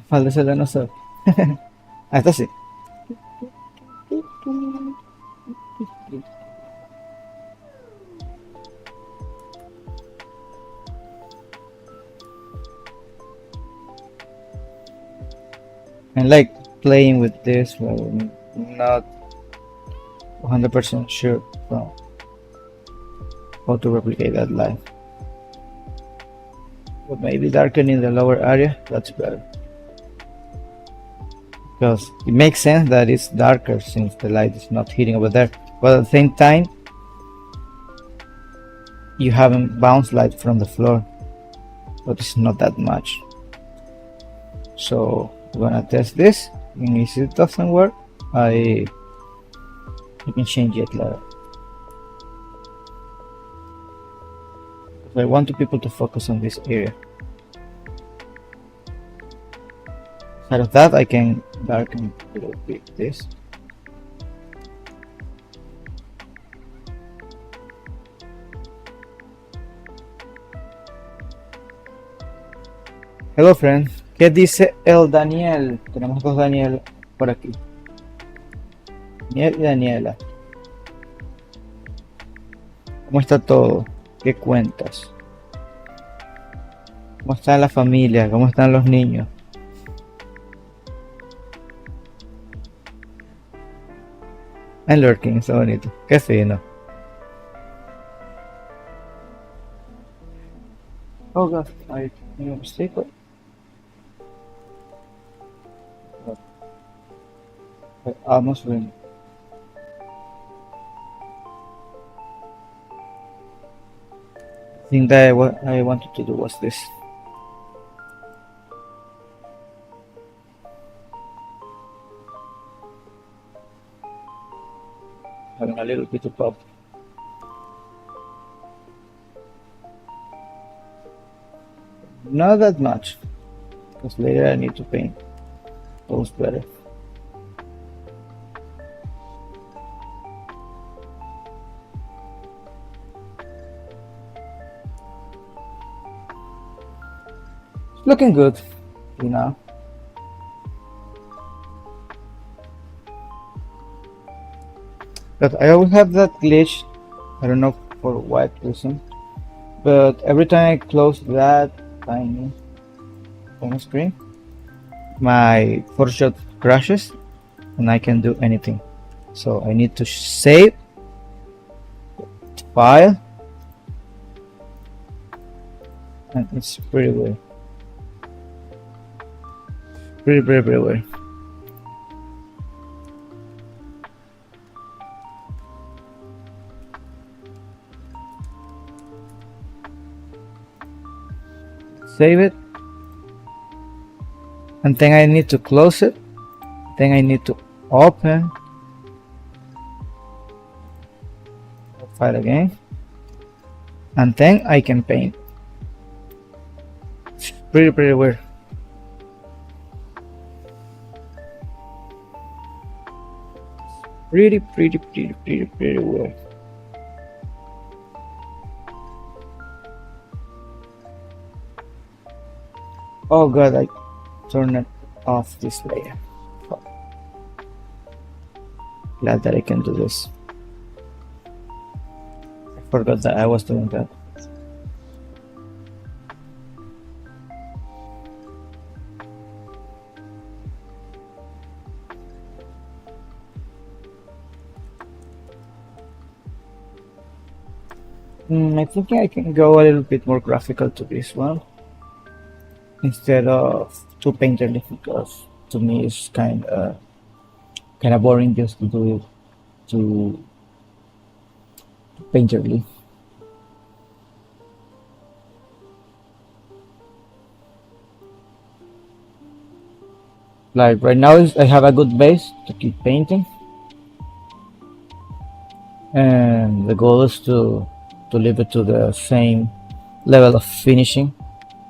Falta ese no sé. Hasta sí. I like playing with this, but I'm not 100% sure from how to replicate that line. But maybe darkening the lower area, that's better. Because it makes sense that it's darker since the light is not hitting over there. But at the same time, you haven't bounced light from the floor, but it's not that much. So I'm gonna test this, and if it doesn't work, I can change it later. I want people to focus on this area. Instead of that, I can darken a little bit this. Hello friend, ¿qué dice el Daniel? Tenemos dos Daniel por aquí. Daniel y Daniela. ¿Cómo está todo? ¿Qué cuentas? ¿Cómo está la familia? ¿Cómo están los niños? El lurking, está bonito. Qué fino. Oh god, I made a mistake. I almost win. The thing that I wanted to do was this. Having a little bit of pop. Not that much, because later I need to paint those better. It's looking good, you know. But I always have that glitch, I don't know for what reason, but every time I close that tiny screen, my Photoshop crashes and I can't do anything. So I need to save, file, and it's pretty weird. Pretty weird. Save it, and then I need to close it, then I need to open the file again, and then I can paint. It's pretty weird. Pretty weird. Oh god, I turned it off this layer. Glad that I can do this. I forgot that I was doing that. I think I can go a little bit more graphical to this one instead of too painterly, because to me it's kind of boring just to do it too painterly. Like right now I have a good base to keep painting, and the goal is to leave it to the same level of finishing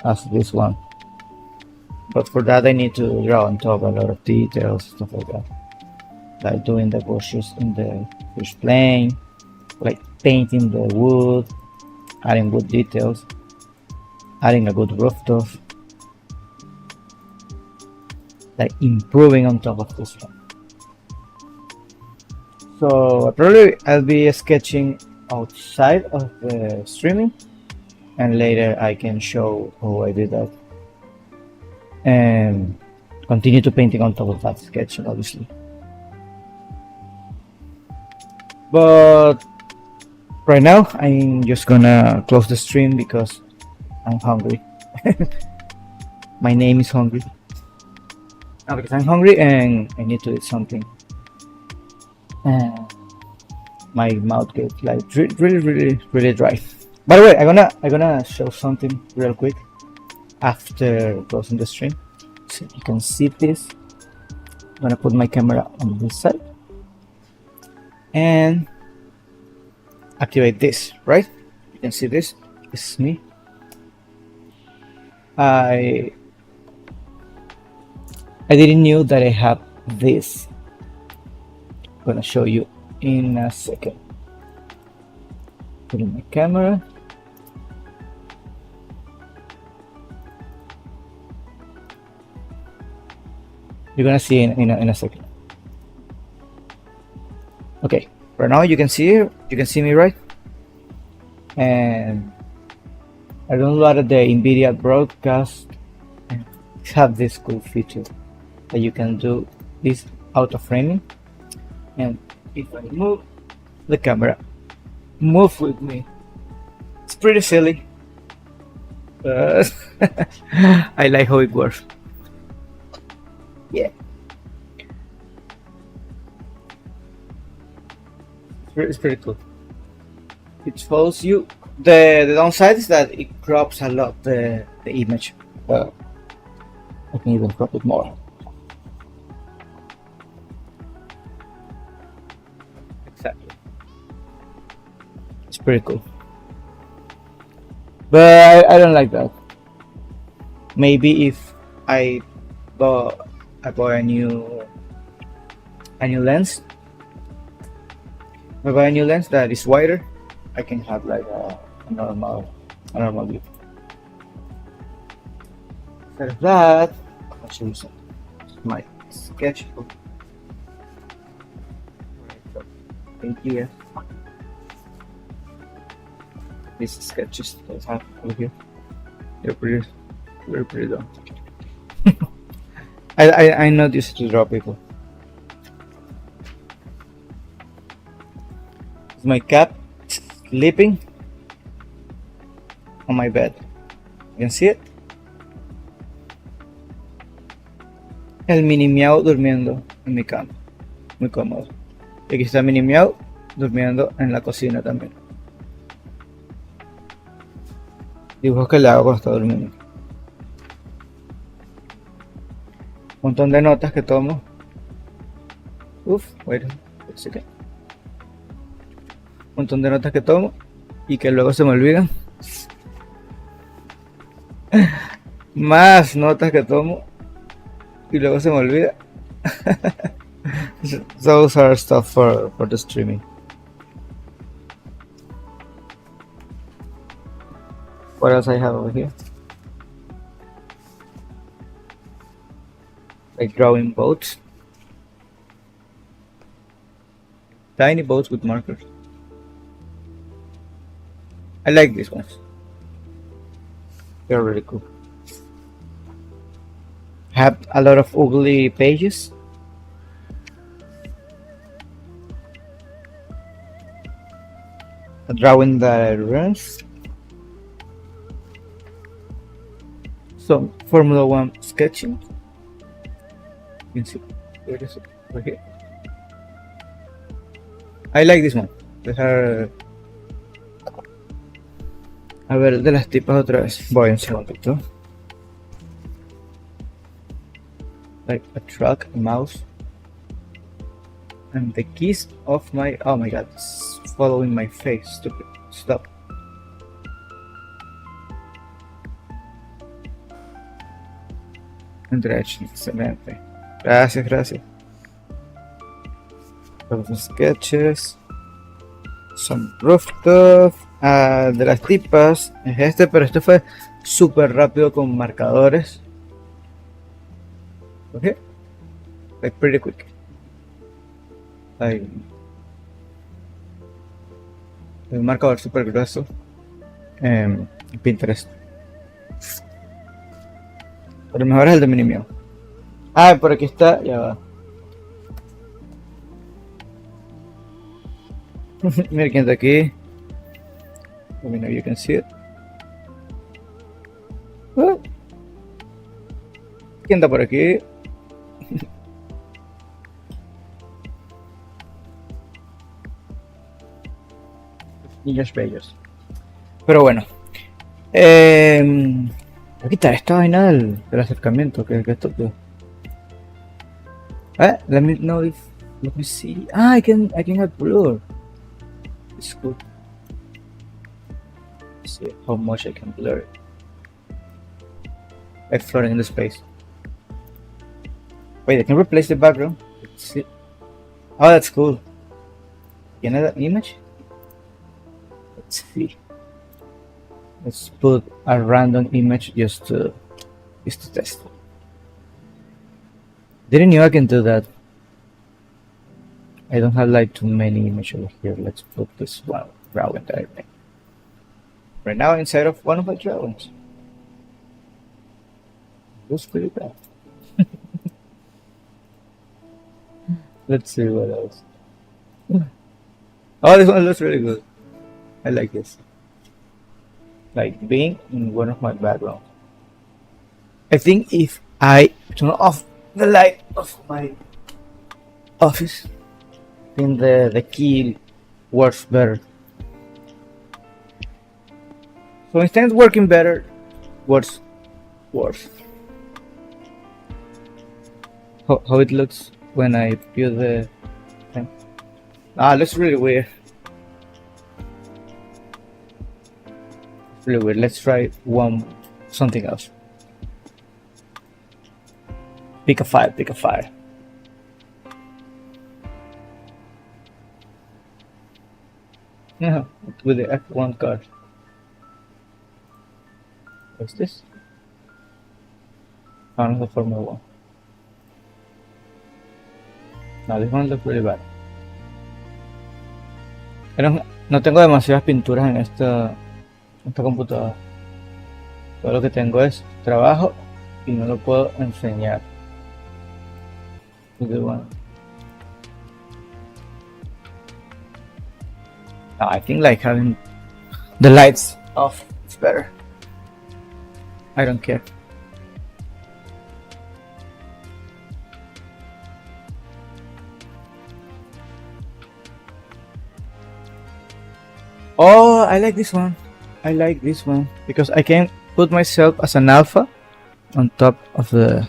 as this one. But for that I need to draw on top a lot of details, stuff like that. Like doing the bushes in the first plane, like painting the wood, adding wood details, adding a good rooftop, like improving on top of this one. So probably I'll be sketching outside of the streaming, and later I can show how I did that, and continue to painting on top of that sketch, obviously. But right now I'm just gonna close the stream because I'm hungry. My name is hungry. Because I'm hungry and I need to eat something. And my mouth gets like really dry. By the way, I'm gonna show something real quick after closing the stream, so you can see this. I'm gonna put my camera on this side and activate this. Right? You can see this. This is me. I didn't know that I have this. I'm gonna show you in a second. Put in my camera. You're gonna see in a second. Okay, right now you can see me, right? And I downloaded the NVIDIA broadcast and have this cool feature that you can do this auto framing, and if I move the camera, move with me. It's pretty silly, but I like how it works. Yeah, it's pretty cool. It shows you the downside is that it crops a lot the image. I can even crop it more. Exactly. It's pretty cool. But I don't like that. Maybe if I bought a new lens. If I buy a new lens that is wider, I can have like a normal view. Instead of that, I'll show you my sketchbook. Right here. These sketches that I have over here. They're pretty dumb. I'm not used to draw people. My cat sleeping on my bed. You can see it. El mini miau durmiendo en mi cama. Muy cómodo. Y aquí está mini miau durmiendo en la cocina también. Dibujos que le hago cuando está durmiendo. Un montón de notas que tomo. Wait a second. Un montón de notas que tomo y que luego se me olvidan. Más notas que tomo y luego se me olvida. Those are stuff for the streaming. What else I have over here? Like drawing boats. Tiny boats with markers. I like these ones. They're really cool. Have a lot of ugly pages. A drawing that runs. Some Formula 1 sketching. You can see. Where is it? Right here. I like this one. These are. A ver, de las tipas otra vez. Voy un segundito. Like a truck, a mouse. And the keys of my... Oh my god, it's following my face. Stupid. Stop. Direction, excelente. Gracias. Los sketches. Some rough stuff. De las tipas es este, pero este fue súper rápido con marcadores. Okay, like pretty quick. Like un marcador súper grueso en Pinterest. Pero el mejor es el de Minimio. Ah, por aquí está, ya va. Mira quién está aquí. Let me know you can see it. ¿Quién está por aquí? Niños bellos. Pero bueno. Voy a quitar esta vaina del acercamiento, que es todo. Let me know if. Let me see. I can have blur. It's good. Let's see how much I can blur it. Like floating in the space. Wait, I can replace the background. Let's see. Oh, that's cool. Can I have that image? Let's see. Let's put a random image just to test. Didn't know I can do that. I don't have like too many images over here. Let's put this one drawing that I made. Right now inside of one of my drawings. Looks pretty bad. Let's see what else. Oh, this one looks really good. I like this. Like being in one of my backgrounds. I think if I turn off the light of my office, then the key works better. So instead of working better, works worse. How it looks when I view the thing. It looks really weird. Really weird. Let's try something else. Pick a file. Yeah, with the F1 card. What's this? Another Formula 1. No, this one looks really bad. No tengo demasiadas pinturas en esta computadora. Todo lo que tengo es trabajo y no lo puedo enseñar. I think like having the lights off is better. I don't care. Oh, I like this one. Because I can put myself as an alpha on top of the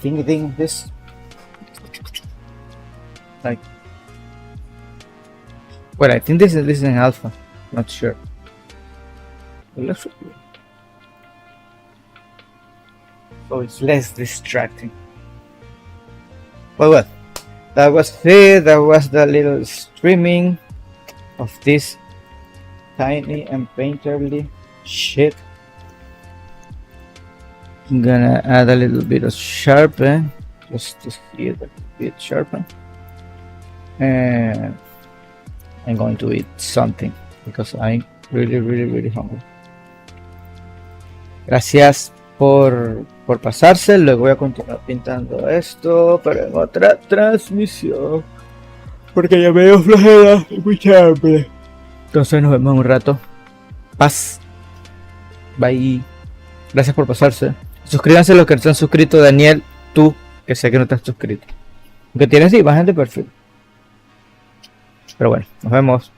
thing. This like, well, I think this is an alpha. Not sure. So it's less distracting. Well, that was it. That was the little streaming of this tiny and painterly shit. I'm gonna add a little bit of sharpen just to see it a bit sharpen, and I'm going to eat something because I'm really hungry. Gracias por pasarse. Luego voy a continuar pintando esto, pero en otra transmisión, porque ya me dio flojera y mucha hambre. Entonces nos vemos en un rato. Paz. Bye. Gracias por pasarse. Suscríbanse los que no están suscritos. Daniel, tú, que sé que no estás suscrito, aunque tienes imagen de perfil. Pero bueno, nos vemos.